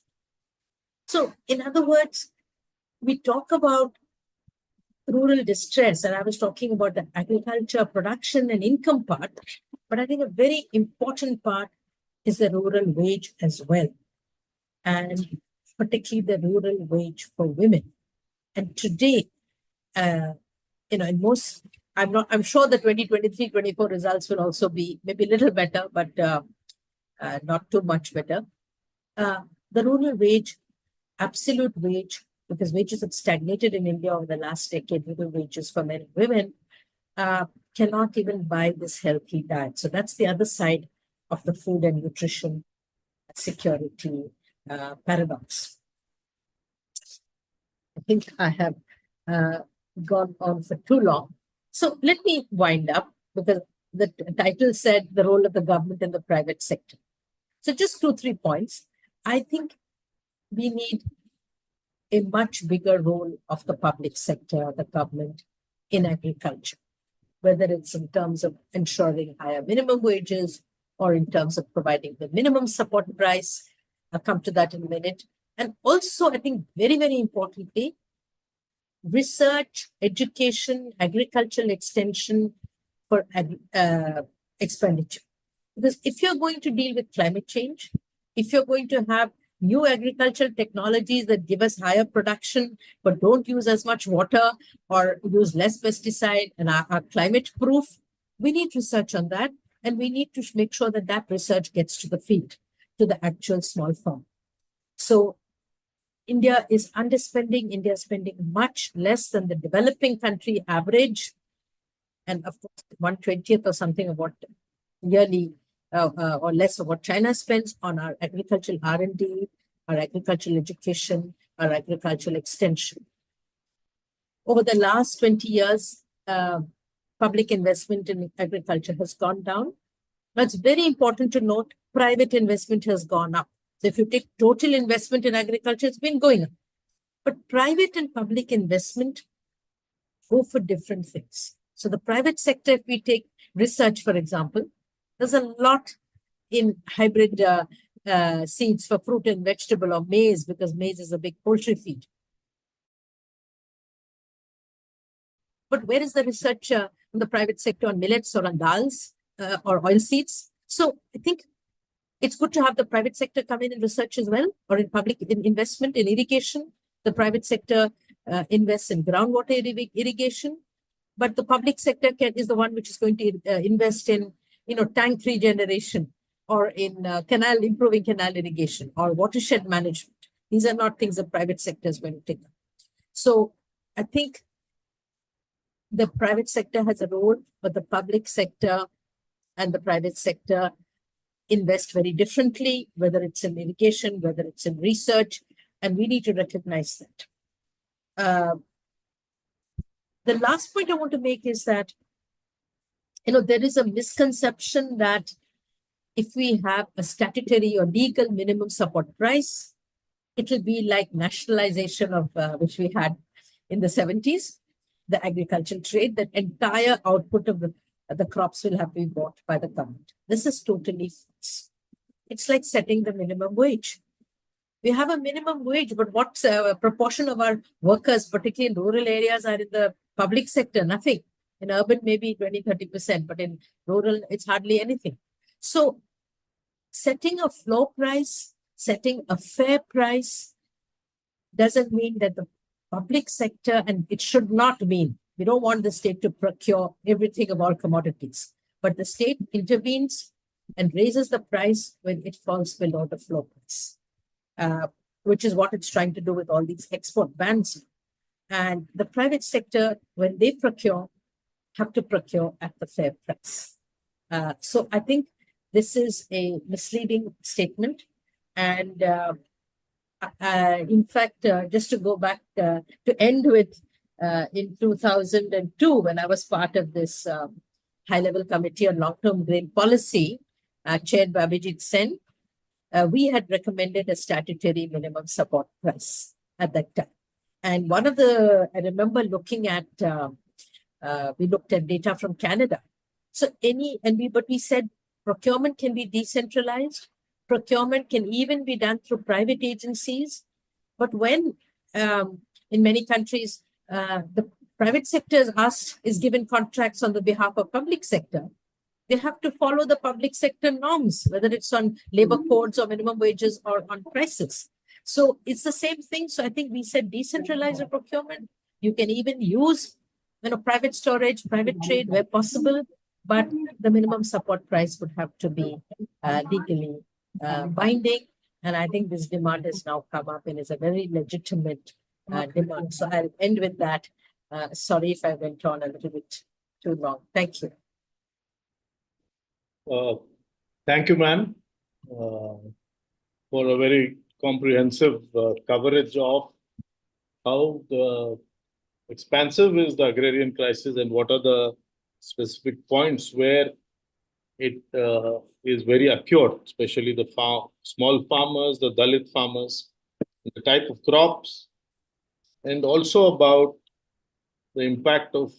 So, in other words, we talk about rural distress, and I was talking about the agriculture, production, and income part, but I think a very important part is the rural wage as well, and particularly the rural wage for women. And today, in most, I'm sure the 2023-24 results will also be maybe a little better, but not too much better. The rural wage, absolute wage, because wages have stagnated in India over the last decade, rural wages for men and women, cannot even buy this healthy diet. So that's the other side of the food and nutrition security paradox. I think I have gone on for too long. So let me wind up because the title said the role of the government and the private sector. So just 2-3 points. I think we need a much bigger role of the public sector, the government in agriculture, whether it's in terms of ensuring higher minimum wages or in terms of providing the minimum support price. I'll come to that in a minute. And also, I think very, very importantly, research, education, agricultural extension for expenditure. Because if you're going to deal with climate change, if you're going to have new agricultural technologies that give us higher production, but don't use as much water or use less pesticide and are climate proof, we need research on that. And we need to make sure that that research gets to the field, to the actual small farm. So India is underspending. India is spending much less than the developing country average. And of course, 1/20th or something of what yearly or less of what China spends on our agricultural R&D, our agricultural education, our agricultural extension. Over the last 20 years, public investment in agriculture has gone down. Now, it's very important to note private investment has gone up. So if you take total investment in agriculture, it's been going up. But private and public investment go for different things. So the private sector, if we take research, for example, there's a lot in hybrid seeds for fruit and vegetable or maize, because maize is a big poultry feed. But where is the research in the private sector on millets or on dals or oil seeds? So I think it's good to have the private sector come in research as well, or in public investment in irrigation. The private sector invests in groundwater irrigation, but the public sector is the one which is going to invest in, tank regeneration, or in improving canal irrigation or watershed management. These are not things the private sector is going to take up. So I think the private sector has a role, but the public sector and the private sector invest very differently, whether it's in irrigation, whether it's in research, and we need to recognize that. The last point I want to make is that, there is a misconception that if we have a statutory or legal minimum support price, it will be like nationalization of which we had in the 70s, the agricultural trade, that entire output of the crops will have to be bought by the government. This is totally false. It's like setting the minimum wage. We have a minimum wage, but what proportion of our workers, particularly in rural areas, are in the public sector? Nothing. In urban, maybe 20-30%, but in rural, it's hardly anything. So setting a floor price, setting a fair price doesn't mean that the public sector, and it should not mean, we don't want the state to procure everything of all commodities, but the state intervenes and raises the price when it falls below the floor price, which is what it's trying to do with all these export bans. And the private sector, when they procure, have to procure at the fair price. So I think this is a misleading statement. And in fact, just to go back to end with, in 2002, when I was part of this high-level committee on long-term grain policy, chaired by Abhijit Sen, we had recommended a statutory minimum support price at that time. And I remember looking at, we looked at data from Canada. So but we said procurement can be decentralized. Procurement can even be done through private agencies. But when in many countries, the private sector is given contracts on the behalf of public sector, they have to follow the public sector norms, whether it's on labor codes or minimum wages or on prices. So it's the same thing. So I think we said decentralize the procurement. You can even use private storage, private trade where possible, but the minimum support price would have to be legally binding. And I think this demand has now come up and is a very legitimate demand. So I'll end with that. Sorry if I went on a little bit too long. Thank you. Thank you, ma'am, for a very comprehensive coverage of how expansive is the agrarian crisis and what are the specific points where it is very acute, especially the small farmers, the Dalit farmers, the type of crops, and also about the impact of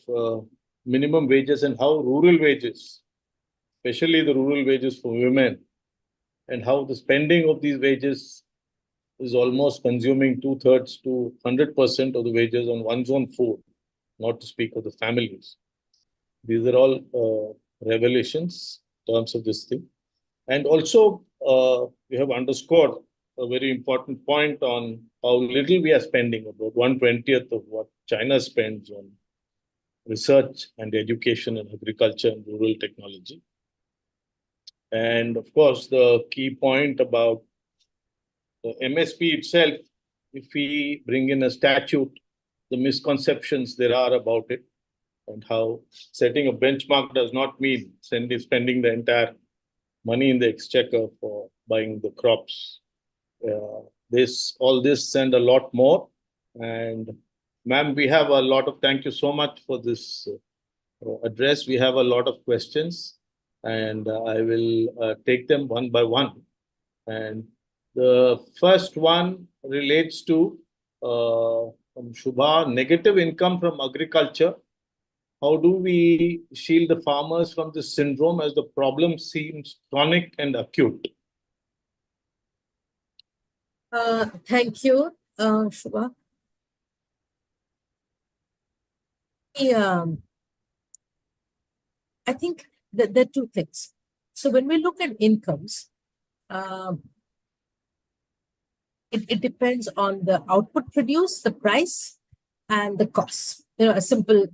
minimum wages and how rural wages, especially the rural wages for women, and how the spending of these wages is almost consuming 2/3 to 100% of the wages on one's own food, not to speak of the families. These are all revelations in terms of this thing. And also, we have underscored a very important point on how little we are spending, about 1/20th of what China spends on research and education and agriculture and rural technology. And of course, the key point about the MSP itself, if we bring in a statute, the misconceptions there are about it, and how setting a benchmark does not mean spending the entire money in the exchequer for buying the crops. All this and a lot more. And ma'am, we have a lot of, thank you so much for this address. We have a lot of questions. and I will take them one by one. And the first one relates to from Shubha, negative income from agriculture. How do we shield the farmers from this syndrome as the problem seems chronic and acute? Thank you, Shubha. I think that there are two things. So when we look at incomes, it depends on the output produced, the price, and the costs. A simple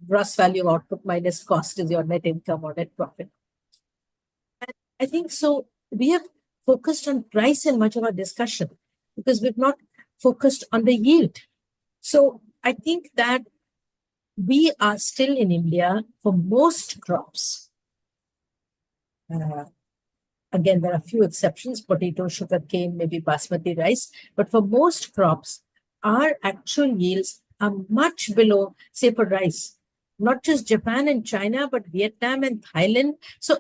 gross value of output minus cost is your net income or net profit. And I think so. We have focused on price in much of our discussion because we've not focused on the yield. So I think that we are still in India for most crops. Again, there are a few exceptions, potato, sugarcane, maybe basmati rice. But for most crops, our actual yields are much below, say, for rice. Not just Japan and China, but Vietnam and Thailand. So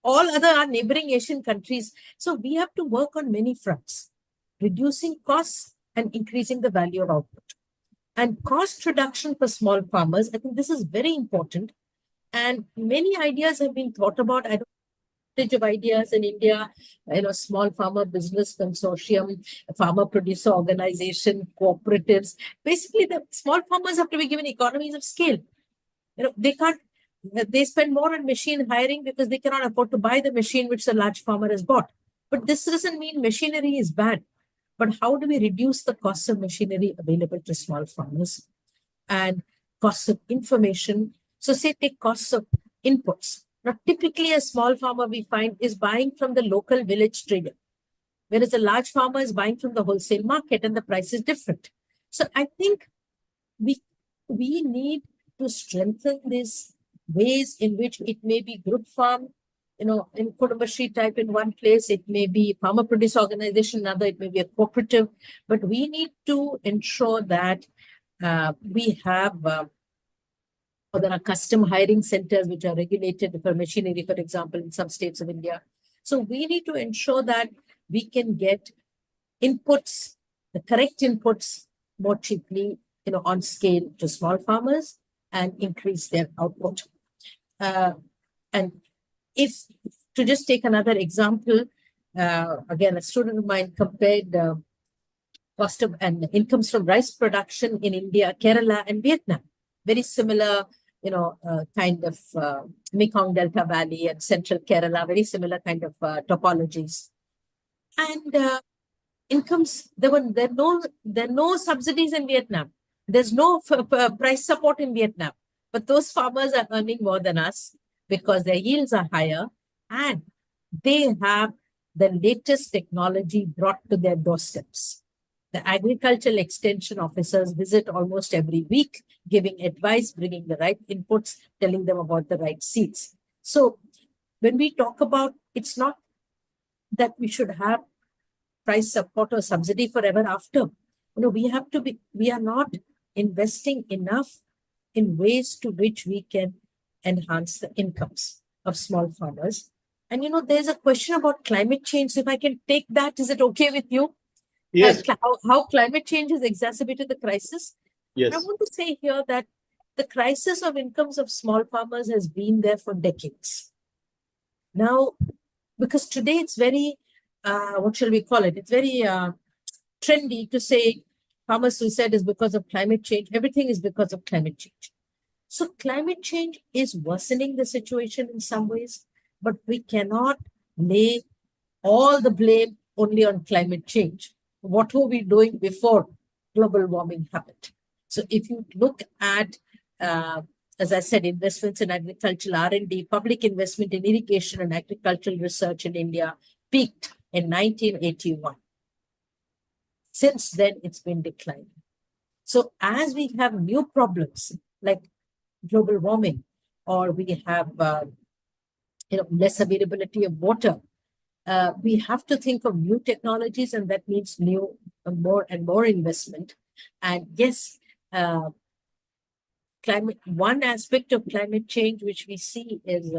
all other our neighboring Asian countries. So we have to work on many fronts, reducing costs and increasing the value of output. And cost reduction for small farmers, I think this is very important. And many ideas have been thought about. I don't of ideas in India, small farmer business consortium, farmer producer organization, cooperatives. Basically, the small farmers have to be given economies of scale. They spend more on machine hiring because they cannot afford to buy the machine which the large farmer has bought. But this doesn't mean machinery is bad. But how do we reduce the costs of machinery available to small farmers and costs of information? So say take costs of inputs. Now, typically a small farmer we find is buying from the local village trader, whereas a large farmer is buying from the wholesale market and the price is different. So I think we need to strengthen these ways in which it may be group farm, in Kudumbashi type in one place, it may be farmer producer organization, another, it may be a cooperative, but we need to ensure that we have there are custom hiring centers which are regulated for machinery, for example, in some states of India. So we need to ensure that we can get inputs, the correct inputs more cheaply, on scale to small farmers and increase their output. And if, to just take another example, again, a student of mine compared cost of and incomes from rice production in India, Kerala, and Vietnam. Very similar, kind of Mekong Delta Valley and central Kerala, very similar kind of topologies. And incomes, there are no subsidies in Vietnam. There's no price support in Vietnam. But those farmers are earning more than us because their yields are higher and they have the latest technology brought to their doorsteps. The agricultural extension officers visit almost every week, giving advice, bringing the right inputs, telling them about the right seeds. So when we talk about, it's not that we should have price support or subsidy forever after. We are not investing enough in ways to which we can enhance the incomes of small farmers. And, there's a question about climate change. So if I can take that, is it okay with you? Yes. How climate change has exacerbated the crisis? Yes. I want to say here that the crisis of incomes of small farmers has been there for decades. Now, because today it's very, what shall we call it? It's very trendy to say farmer suicide is because of climate change. Everything is because of climate change. So climate change is worsening the situation in some ways, but we cannot lay all the blame only on climate change. What were we doing before global warming happened? So if you look at, as I said, investments in agricultural R&D, public investment in irrigation and agricultural research in India peaked in 1981. Since then, it's been declining. So as we have new problems like global warming, or we have less availability of water, we have to think of new technologies, and that means new, more and more investment. And yes, one aspect of climate change which we see is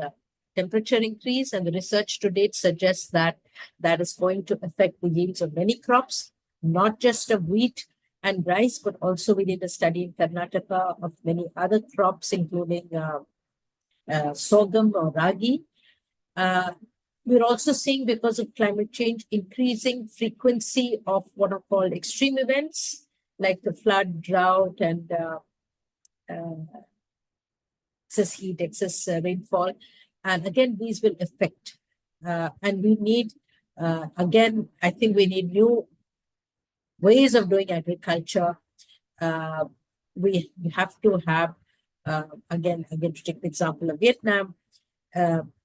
temperature increase, and the research to date suggests that that is going to affect the yields of many crops, not just of wheat and rice, but also we did a study in Karnataka of many other crops, including sorghum or ragi. We're also seeing, because of climate change, increasing frequency of what are called extreme events, like the flood, drought, and excess heat, excess rainfall. And again, these will affect. And we need, again, I think we need new ways of doing agriculture. We have to have, again, to take the example of Vietnam,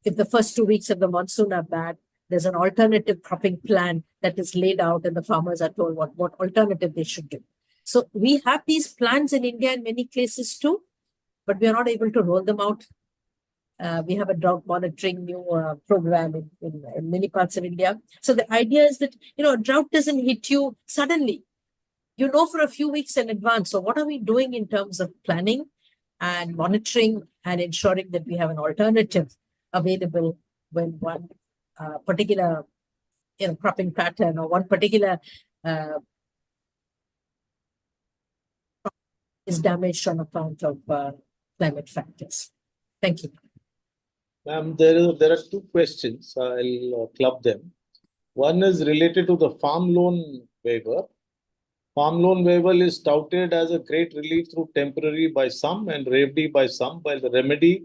if the first 2 weeks of the monsoon are bad, there's an alternative cropping plan that is laid out, and the farmers are told what alternative they should do. So we have these plans in India in many places too, but we are not able to roll them out. We have a drought monitoring new program in many parts of India. So the idea is that, drought doesn't hit you suddenly. You know for a few weeks in advance. So what are we doing in terms of planning and monitoring and ensuring that we have an alternative available when one particular cropping pattern or one particular is damaged on account of climate factors. Thank you. Ma'am, there are two questions. I'll club them. One is related to the farm loan waiver. Farm loan waiver is touted as a great relief through temporary by some and remedy by some, while the remedy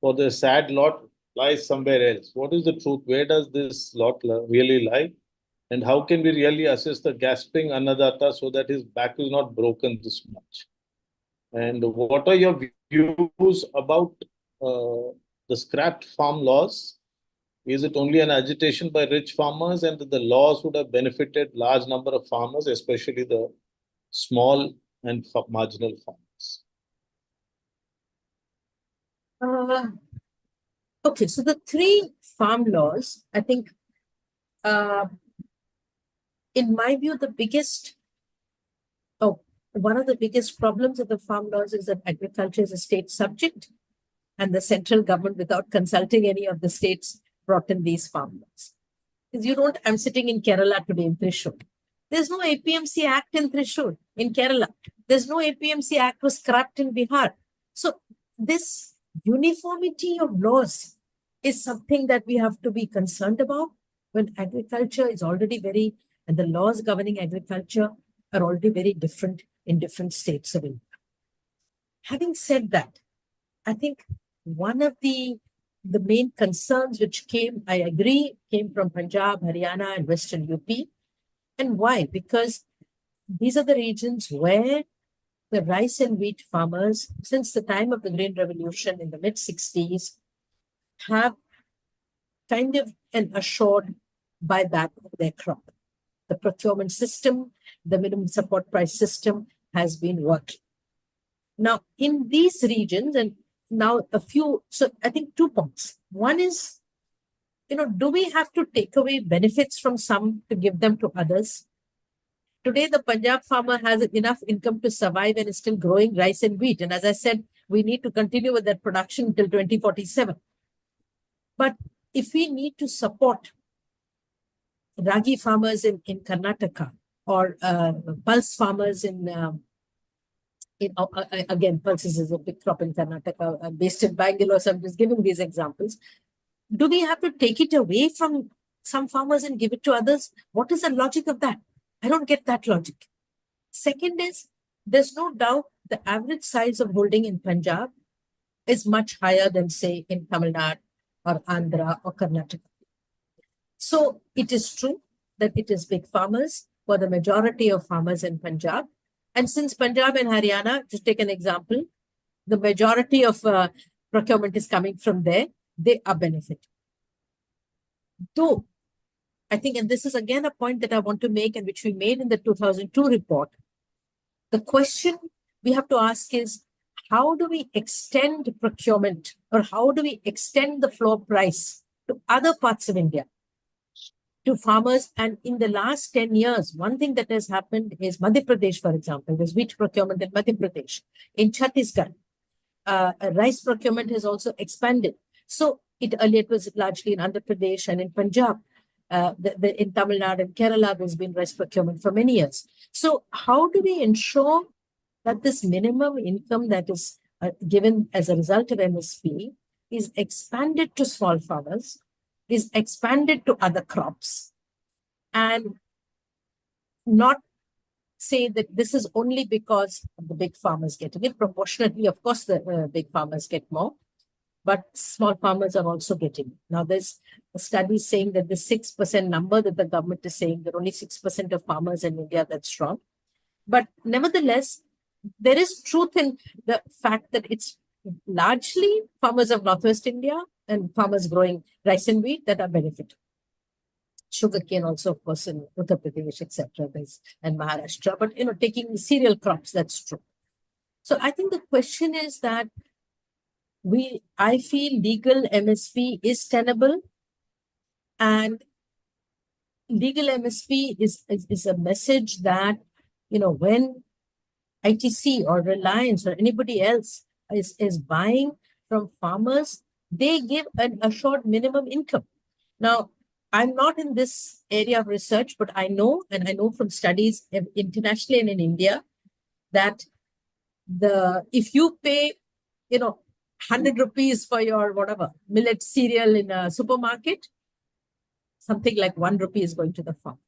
for the sad lot lies somewhere else. What is the truth? Where does this lot really lie? And how can we really assist the gasping Annadatta so that his back is not broken this much? And what are your views about the scrapped farm laws? Is it only an agitation by rich farmers, and that the laws would have benefited large number of farmers, especially the small and marginal farmers? Okay, so the 3 farm laws, I think, in my view, one of the biggest problems of the farm laws is that agriculture is a state subject, and the central government, without consulting any of the states, brought in these farm laws. Because I'm sitting in Kerala today in Thrissur. There's no APMC Act in Thrissur, in Kerala. There's no APMC Act was scrapped in Bihar. So this uniformity of laws is something that we have to be concerned about when agriculture is already and the laws governing agriculture are already very different in different states of India. Having said that, I think one of the main concerns which came from Punjab, Haryana, and Western UP. And why? Because these are the regions where the rice and wheat farmers, since the time of the Green Revolution in the mid-60s, have kind of an assured buyback of their crop. The procurement system, the minimum support price system has been working. Now, in these regions, and now so I think 2 points. One is, do we have to take away benefits from some to give them to others? Today, the Punjab farmer has enough income to survive and is still growing rice and wheat. And as I said, we need to continue with that production until 2047. But if we need to support ragi farmers in Karnataka or pulse farmers again, pulses is a big crop in Karnataka, based in Bangalore, so I'm just giving these examples. Do we have to take it away from some farmers and give it to others? What is the logic of that? I don't get that logic. Second is, there's no doubt the average size of holding in Punjab is much higher than, say, in Tamil Nadu or Andhra or Karnataka. So it is true that it is big farmers for the majority of farmers in Punjab. And since Punjab and Haryana, to take an example, the majority of procurement is coming from there, they are benefiting. Though, I think, and this is again a point that I want to make and which we made in the 2002 report, the question we have to ask is, how do we extend procurement, or how do we extend the floor price to other parts of India, to farmers? And in the last 10 years, one thing that has happened is Madhya Pradesh, for example, there's wheat procurement in Madhya Pradesh. In Chhattisgarh, rice procurement has also expanded. So earlier it was largely in Andhra Pradesh and in Punjab. In Tamil Nadu and Kerala, there's been rice procurement for many years. So how do we ensure that this minimum income that is given as a result of MSP is expanded to small farmers, is expanded to other crops, and not say that this is only because the big farmers getting it? Proportionately, of course, the big farmers get more, but small farmers are also getting it. Now, there's a study saying that the 6% number that the government is saying that only 6% of farmers in India that's strong. But nevertheless, there is truth in the fact that it's largely farmers of Northwest India and farmers growing rice and wheat that are benefiting. Sugarcane also, of course, in Uttar Pradesh, etc., and Maharashtra. But, taking cereal crops, that's true. So I think the question is that I feel legal MSP is tenable, and legal MSP is a message that, when ITC or Reliance or anybody else is buying from farmers, they give an assured minimum income. Now, I'm not in this area of research, but I know from studies internationally and in India that if you pay, 100 rupees for your whatever millet cereal in a supermarket, something like 1 rupee is going to the farm,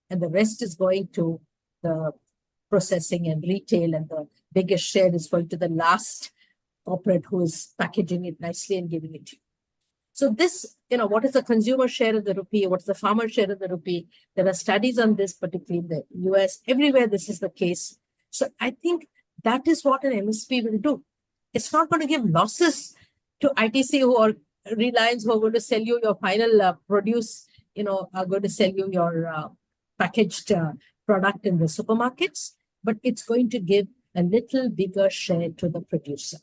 and the rest is going to the processing and retail, and the biggest share is going to the last corporate who is packaging it nicely and giving it to you. So this, what is the consumer share of the rupee? What's the farmer share of the rupee? There are studies on this, particularly in the US. Everywhere this is the case. So I think that is what an MSP will do. It's not going to give losses to ITC or Reliance who are going to sell you your final produce, are going to sell you your packaged product in the supermarkets, but it's going to give a little bigger share to the producer.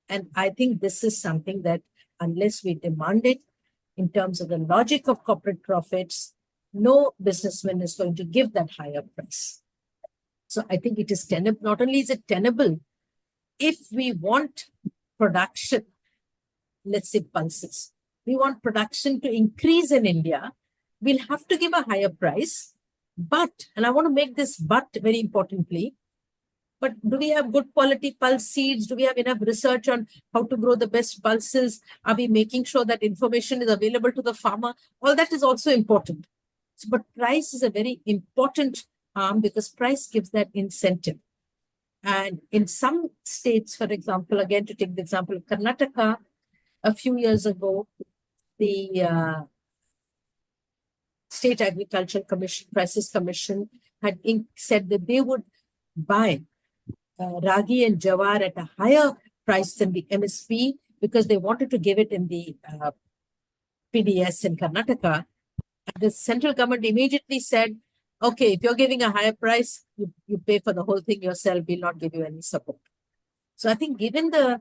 And I think this is something that unless we demand it in terms of the logic of corporate profits, no businessman is going to give that higher price. So I think it is tenable. Not only is it tenable, if we want production, let's say pulses, we want production to increase in India, we'll have to give a higher price. But, and I want to make this but very importantly, but do we have good quality pulse seeds? Do we have enough research on how to grow the best pulses? Are we making sure that information is available to the farmer? All that is also important. But price is a very important arm because price gives that incentive. And in some states, for example, again, to take the example of Karnataka, a few years ago, the State Agriculture Commission, Prices Commission, had said that they would buy ragi and jawar at a higher price than the MSP because they wanted to give it in the PDS in Karnataka. And the central government immediately said, okay, if you're giving a higher price, you pay for the whole thing yourself, we'll not give you any support. So I think given the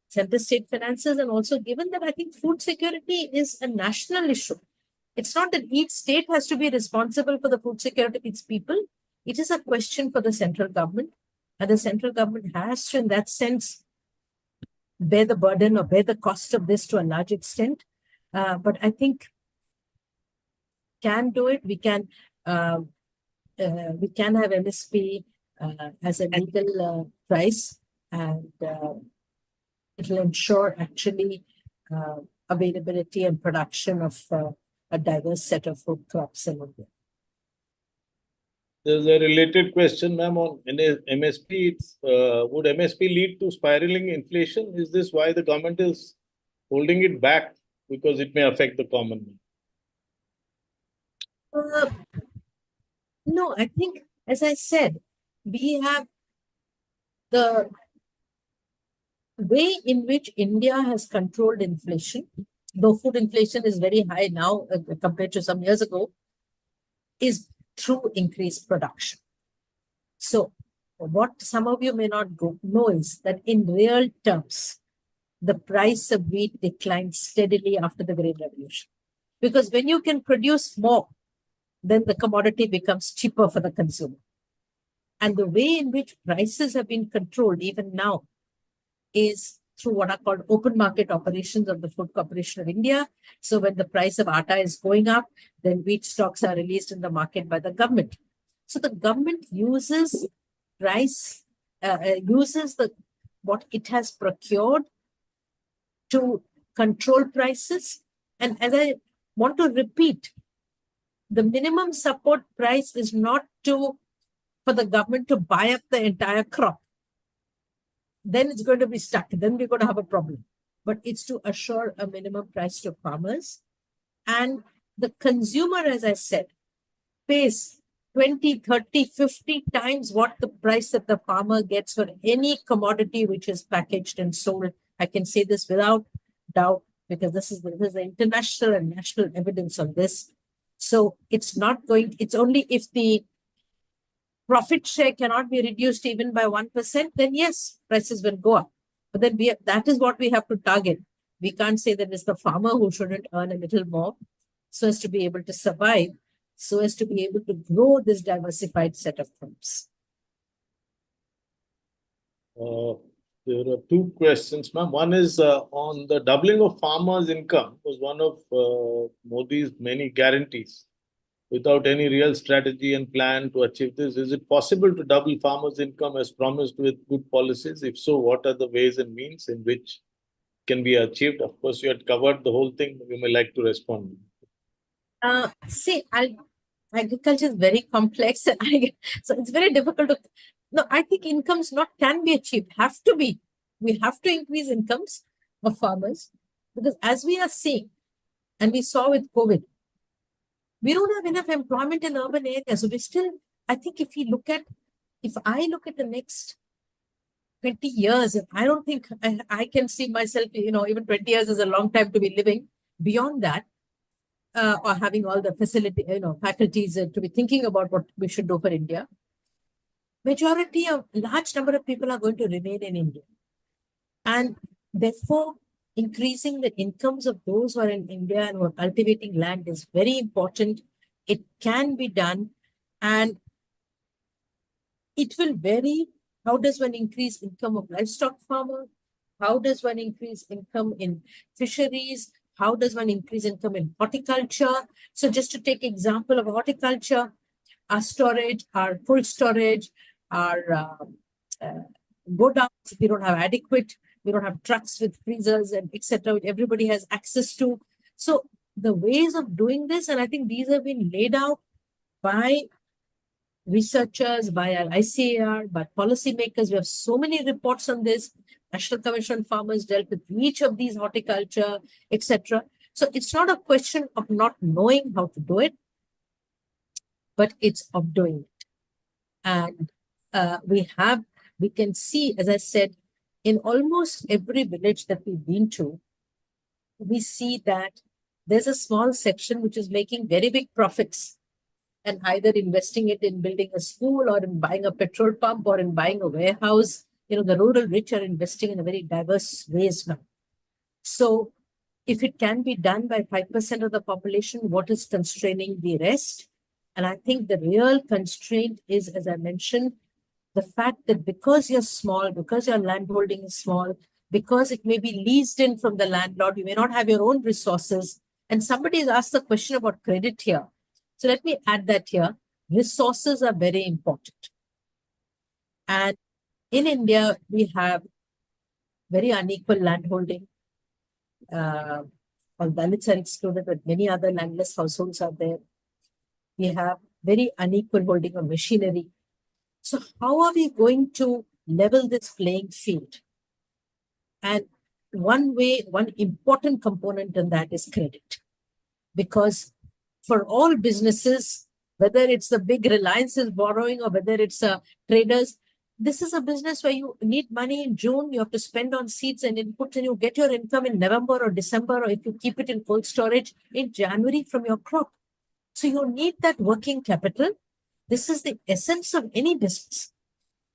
center state finances and also given that I think food security is a national issue. It's not that each state has to be responsible for the food security of its people. It is a question for the central government. And the central government has to, in that sense, bear the burden or bear the cost of this to a large extent. But I think can do it. We can have MSP as a legal price, and it will ensure actually availability and production of a diverse set of food crops in India. There's a related question, ma'am, on MSP. Would MSP lead to spiraling inflation? Is this why the government is holding it back? Because it may affect the common man. No, I think, as I said, we have the way in which India has controlled inflation, though food inflation is very high now compared to some years ago, is through increased production. So what some of you may not know is that in real terms, the price of wheat declined steadily after the Grain Revolution. Because when you can produce more, then the commodity becomes cheaper for the consumer. And the way in which prices have been controlled even now is through what are called open market operations of the Food Corporation of India. So when the price of atta is going up, then wheat stocks are released in the market by the government. So the government uses what it has procured to control prices. And as I want to repeat, the minimum support price is not for the government to buy up the entire crop. Then it's going to be stuck. Then we're going to have a problem. But it's to assure a minimum price to farmers. And the consumer, as I said, pays 20, 30, 50 times what the price that the farmer gets for any commodity which is packaged and sold. I can say this without doubt because this is the international and national evidence on this. So it's only if the profit share cannot be reduced even by 1%, then yes, prices will go up. But then that is what we have to target. We can't say that it's the farmer who shouldn't earn a little more so as to be able to survive, so as to be able to grow this diversified set of crops. There are two questions, ma'am. One is on the doubling of farmers' income was one of Modi's many guarantees. Without any real strategy and plan to achieve this, is it possible to double farmers' income as promised with good policies? If so, what are the ways and means in which can be achieved? Of course, you had covered the whole thing. You may like to respond. Agriculture is very complex, so it's very difficult to. No, I think incomes can be achieved. Have to be. We have to increase incomes of farmers because as we are seeing, and we saw with COVID, we don't have enough employment in urban areas. So I think if I look at the next 20 years, I don't think I can see myself, even 20 years is a long time to be living. Beyond that, or having all the faculties to be thinking about what we should do for India. Large number of people are going to remain in India. And therefore, increasing the incomes of those who are in India and who are cultivating land is very important. It can be done. And it will vary. How does one increase income of livestock farmer? How does one increase income in fisheries? How does one increase income in horticulture? So just to take example of horticulture, our storage, our cold storage, our godowns, we don't have adequate, we don't have trucks with freezers and etc. which everybody has access to. So the ways of doing this, and I think these have been laid out by researchers, by our ICAR, by policymakers. We have so many reports on this. National Commission on Farmers dealt with each of these horticulture, etc. So it's not a question of not knowing how to do it, but it's of doing it. And we can see, as I said, in almost every village that we've been to, we see that there's a small section which is making very big profits and either investing it in building a school or in buying a petrol pump or in buying a warehouse. The rural rich are investing in a very diverse ways now. So if it can be done by 5% of the population, what is constraining the rest? And I think the real constraint is, as I mentioned, the fact that because you're small, because your landholding is small, because it may be leased in from the landlord, you may not have your own resources. And somebody has asked the question about credit here. So let me add that here. Resources are very important. And in India, we have very unequal landholding. All Dalits are excluded, but many other landless households are there. We have very unequal holding of machinery. So how are we going to level this playing field? And one important component in that is credit. Because for all businesses, whether it's the big Reliances borrowing or whether it's traders, this is a business where you need money in June, you have to spend on seeds and inputs, and you get your income in November or December, or if you keep it in cold storage in January from your crop. So you need that working capital. This is the essence of any business.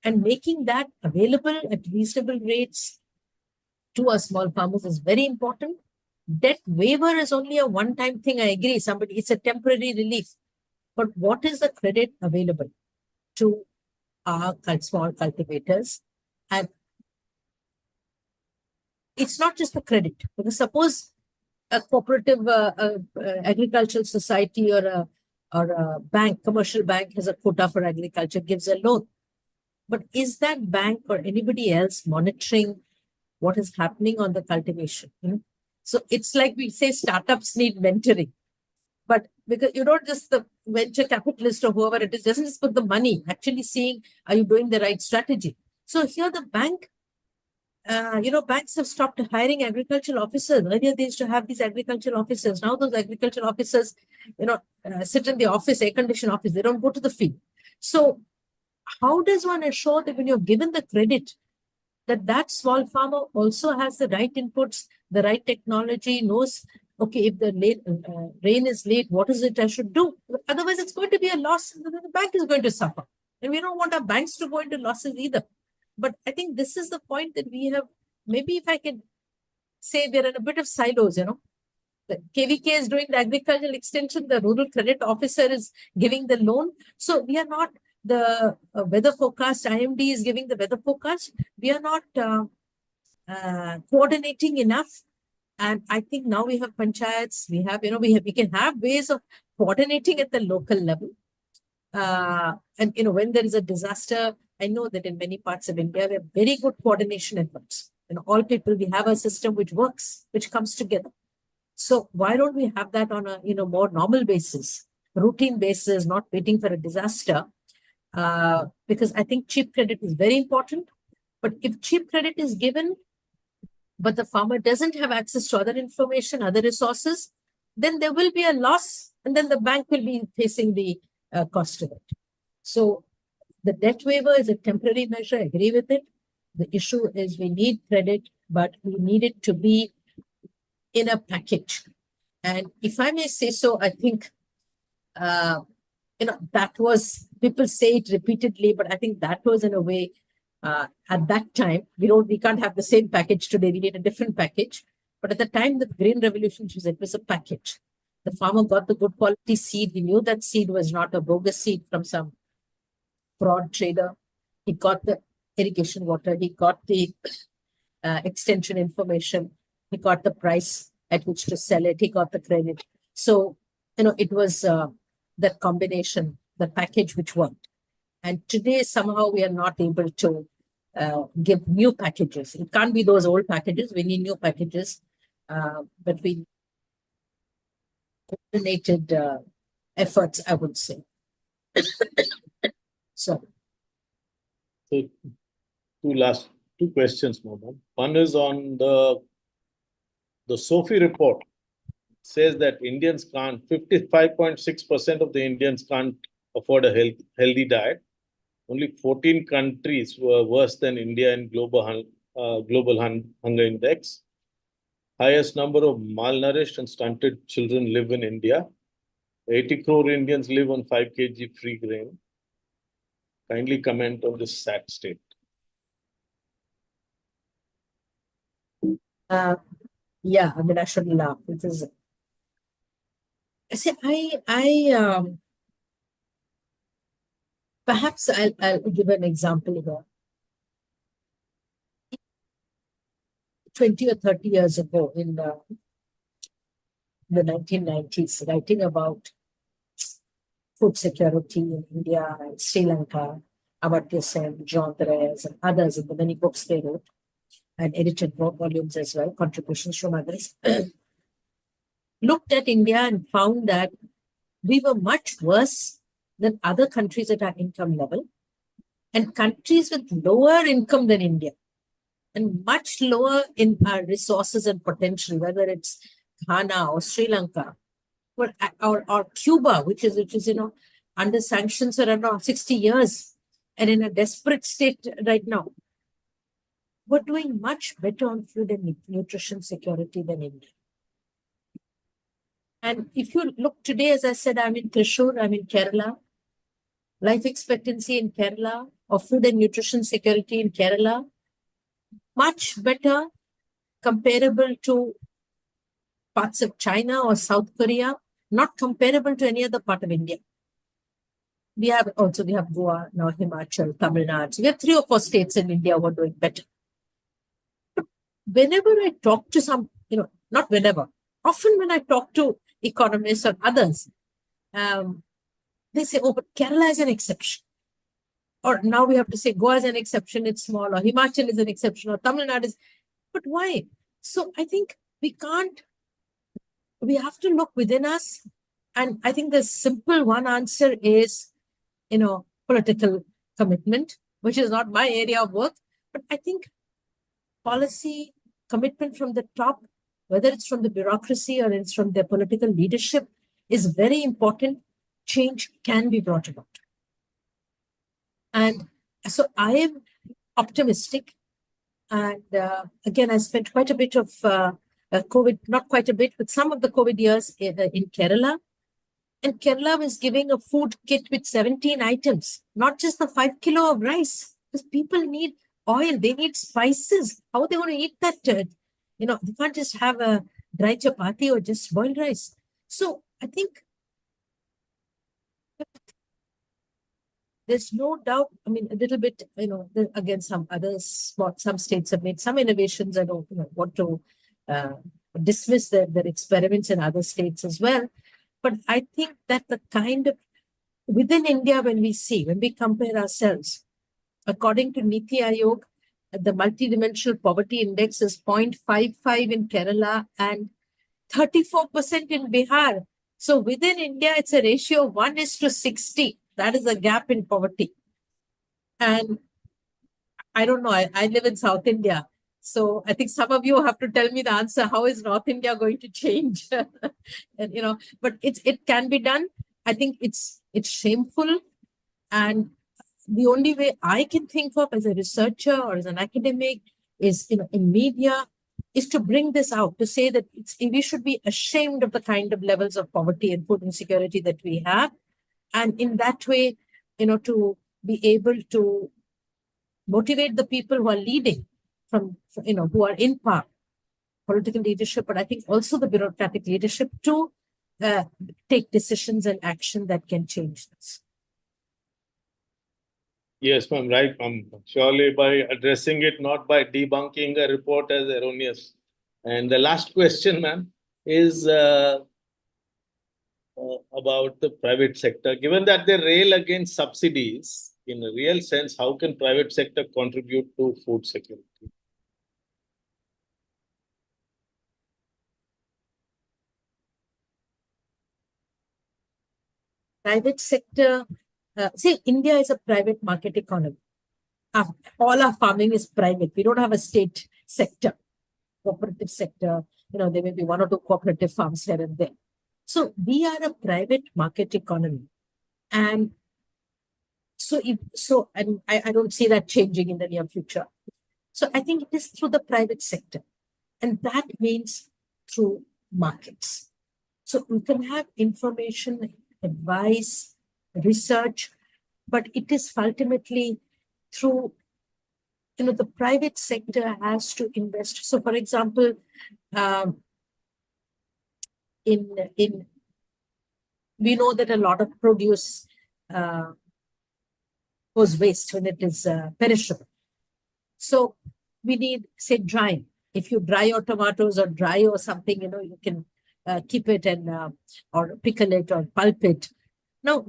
And making that available at reasonable rates to our small farmers is very important. Debt waiver is only a one-time thing, I agree. It's a temporary relief. But what is the credit available to our small cultivators? And it's not just the credit. Because suppose a cooperative agricultural society or a bank, commercial bank has a quota for agriculture, gives a loan. But is that bank or anybody else monitoring what is happening on the cultivation? So it's like we say startups need mentoring. But because you don't just, the venture capitalist or whoever it is, doesn't just put the money, actually seeing, are you doing the right strategy? So here the bank, banks have stopped hiring agricultural officers. Earlier they used to have these agricultural officers. Now those agricultural officers, sit in the office, air-conditioned office. They don't go to the field. So how does one assure that when you're given the credit, that small farmer also has the right inputs, the right technology, knows, okay, if the rain is late, what is it I should do? Otherwise, it's going to be a loss, and the bank is going to suffer. And we don't want our banks to go into losses either. But I think this is the point that we have, maybe if I can say, we're in a bit of silos, The KVK is doing the agricultural extension, the rural credit officer is giving the loan. So we are not, the weather forecast, IMD is giving the weather forecast. We are not coordinating enough. And I think now we have panchayats, we can have ways of coordinating at the local level. And when there is a disaster, I know that in many parts of India, we have very good coordination efforts. All people, we have a system which works, which comes together. So why don't we have that on a more normal basis, routine basis, not waiting for a disaster? Because I think cheap credit is very important. But if cheap credit is given, but the farmer doesn't have access to other information, other resources, then there will be a loss, and then the bank will be facing the cost of it. So the debt waiver is a temporary measure. I agree with it. The issue is we need credit, but we need it to be in a package. And if I may say so, I think, that was, people say it repeatedly, but I think that was in a way, at that time, we can't have the same package today. We need a different package. But at the time, the Green Revolution, it was a package. The farmer got the good quality seed. He knew that seed was not a bogus seed from some fraud trader. He got the irrigation water. He got the extension information. He got the price at which to sell it. He got the credit. So, it was that combination, the package which worked. And today, somehow, we are not able to give new packages. It can't be those old packages. We need new packages. But we coordinated efforts, I would say. So two questions, Mohammed. One is on the SOFI report. It says that Indians can't, 55.6% of the Indians can't afford a healthy diet. Only 14 countries were worse than India in global hunger index. Highest number of malnourished and stunted children live in India. 80 crore Indians live on 5 kg free grain. Kindly comment on this sad state. Yeah, I mean, I should laugh. It is. See, perhaps I'll give an example here. 20 or 30 years ago, in the 1990s, writing about food security in India and Sri Lanka, Amartya Sen, John Reyes, and others in the many books they wrote, and edited volumes as well, contributions from others, looked at India and found that we were much worse than other countries at our income level, and countries with lower income than India, and much lower in our resources and potential, whether it's Ghana or Sri Lanka, or Cuba, which is under sanctions for around 60 years and in a desperate state right now. We're doing much better on food and nutrition security than India. And if you look today, as I said, I'm in Thrissur, I'm in Kerala. Life expectancy in Kerala, or food and nutrition security in Kerala, much better, comparable to parts of China or South Korea, not comparable to any other part of India. We have Goa, now Himachal, Tamil Nadu. So we have 3 or 4 states in India who are doing better. whenever I talk to some, not whenever, often when I talk to economists or others, they say, oh, but Kerala is an exception. Or now we have to say Goa is an exception, it's small, or Himachal is an exception, or Tamil Nadu is. But why? So I think we have to look within us. And I think the simple one answer is, political commitment, which is not my area of work. But I think policy commitment from the top, whether it's from the bureaucracy or it's from their political leadership, is very important. Change can be brought about. And so I am optimistic. And again, I spent quite a bit of COVID, not quite a bit, but some of the COVID years in Kerala. And Kerala was giving a food kit with 17 items, not just the 5 kilo of rice, because people need oil, they need spices. How are they going to eat that? They can't just have a dry chapati or just boiled rice. So I think there's no doubt, a little bit, again, some states have made some innovations. I don't want to dismiss their experiments in other states as well. But I think that the kind of, within India, when we compare ourselves, according to Niti Aayog, the multidimensional poverty index is 0.55 in Kerala and 34% in Bihar. So within India, it's a ratio of 1:60. That is the gap in poverty. And I don't know, I live in South India. So I think some of you have to tell me the answer. How is North India going to change? And, but it can be done. I think it's shameful. And the only way I can think of as a researcher or as an academic is, in media, is to bring this out, to say that we should be ashamed of the kind of levels of poverty and food insecurity that we have. And in that way, to be able to motivate the people who are leading who are in power, political leadership, but I think also the bureaucratic leadership to take decisions and action that can change this. Yes, ma'am, right, ma'am. Surely by addressing it, not by debunking a report as erroneous. And the last question, ma'am, is about the private sector. Given that they rail against subsidies, in a real sense, how can private sector contribute to food security? Private sector, India is a private market economy. All our farming is private. We don't have a state sector, cooperative sector. There may be one or two cooperative farms here and there. So we are a private market economy. And and I don't see that changing in the near future. So I think it is through the private sector. And that means through markets. So we can have information, advice, research, but it is ultimately through, the private sector has to invest. So, for example, we know that a lot of produce goes waste when it is perishable. So we need, say, drying. If you dry your tomatoes or dry or something, you can keep it and or pickle it or pulp it. Now,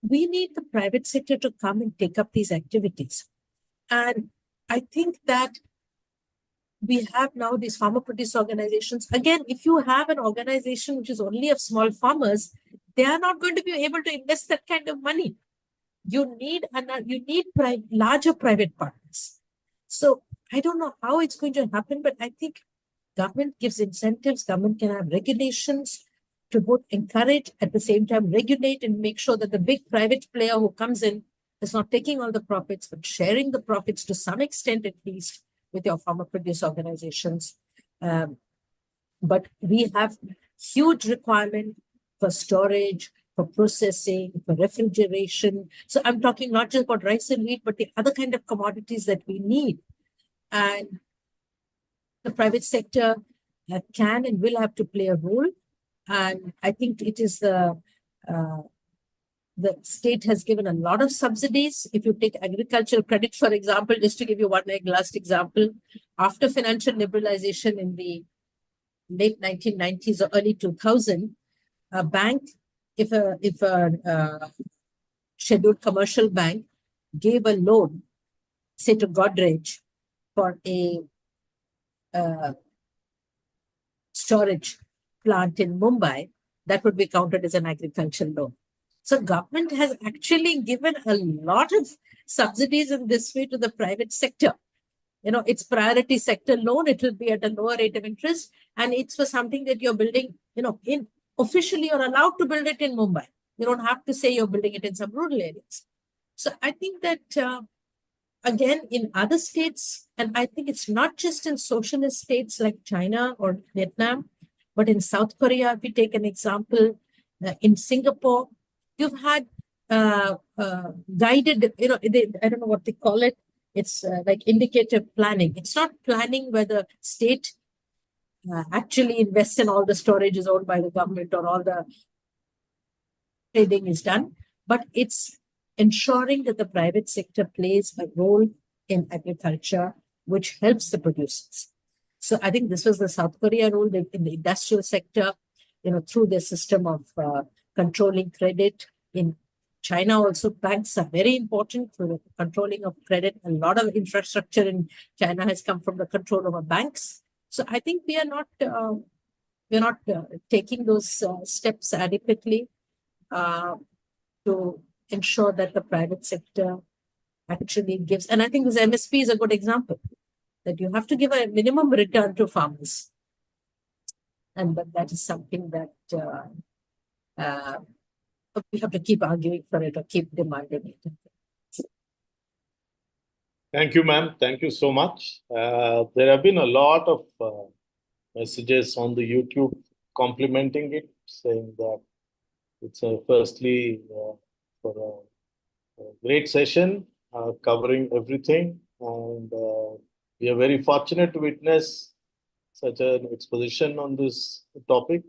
we need the private sector to come and take up these activities. And I think that we have now these farmer produce organizations. Again, if you have an organization which is only of small farmers, they are not going to be able to invest that kind of money. You need larger private partners. So I don't know how it's going to happen, but I think government gives incentives, government can have regulations to both encourage, at the same time regulate and make sure that the big private player who comes in is not taking all the profits, but sharing the profits to some extent at least with your farmer produce organizations. But we have huge requirement for storage, for processing, for refrigeration. So I'm talking not just about rice and wheat, but the other kind of commodities that we need. And the private sector can and will have to play a role. And I think it is the the state has given a lot of subsidies. If you take agricultural credit, for example, just to give you one last example, after financial liberalization in the late 1990s or early 2000, a bank, if a scheduled commercial bank gave a loan, say to Godrej, for a storage plant in Mumbai, that would be counted as an agricultural loan. So government has actually given a lot of subsidies in this way to the private sector. You know, it's priority sector loan. It will be at a lower rate of interest, and it's for something that you're building. You know, in officially you're allowed to build it in Mumbai. You don't have to say you're building it in some rural areas. So I think that again, in other states, and I think it's not just in socialist states like China or Vietnam, but in South Korea, if we take an example, in Singapore, you've had guided, you know, I don't know what they call it. It's like indicative planning. It's not planning where the state actually invests in all the storage is owned by the government or all the trading is done, but it's ensuring that the private sector plays a role in agriculture, which helps the producers. So I think this was the South Korea role in the industrial sector, you know, through the system of controlling credit. In China also, banks are very important for the controlling of credit. A lot of infrastructure in China has come from the control over banks. So I think we are not taking those steps adequately to ensure that the private sector actually gives. And I think this MSP is a good example, that you have to give a minimum return to farmers. And that is something that we have to keep arguing for it or keep demanding it. Thank you, ma'am. Thank you so much. There have been a lot of messages on the YouTube complimenting it, saying that it's firstly for a great session covering everything. And we are very fortunate to witness such an exposition on this topic.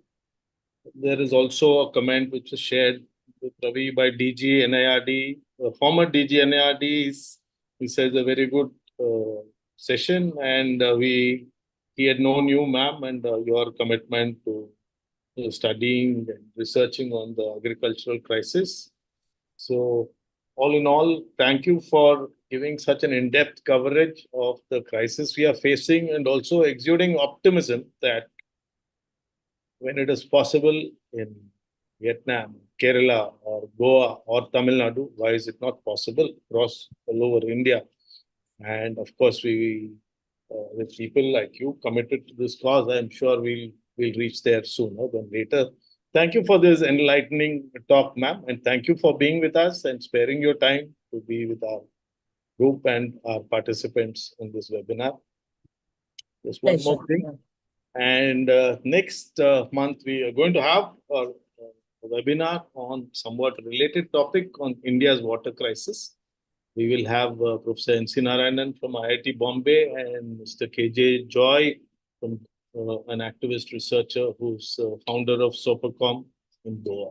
There is also a comment which was shared with Ravi by DG NIRD, former DG NIRD. He says a very good session, and he had known you, ma'am, and your commitment to studying and researching on the agricultural crisis. So, all in all, thank you for giving such an in-depth coverage of the crisis we are facing, and also exuding optimism that when it is possible in Vietnam, Kerala, or Goa, or Tamil Nadu, why is it not possible across all over India? And of course, we, with people like you committed to this cause, I'm sure we'll reach there sooner than later. Thank you for this enlightening talk, ma'am, and thank you for being with us and sparing your time to be with our group and our participants in this webinar. Just one more thing. And next month, we are going to have a webinar on somewhat related topic on India's water crisis. We will have Professor N.C. Narayanan from IIT Bombay and Mr. K.J. Joy, from an activist researcher who's founder of Sopercom in Goa.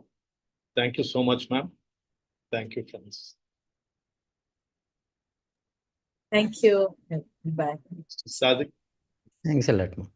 Thank you so much, ma'am. Thank you, friends. Thank you. Bye. Sadik. Thanks a lot, ma'am.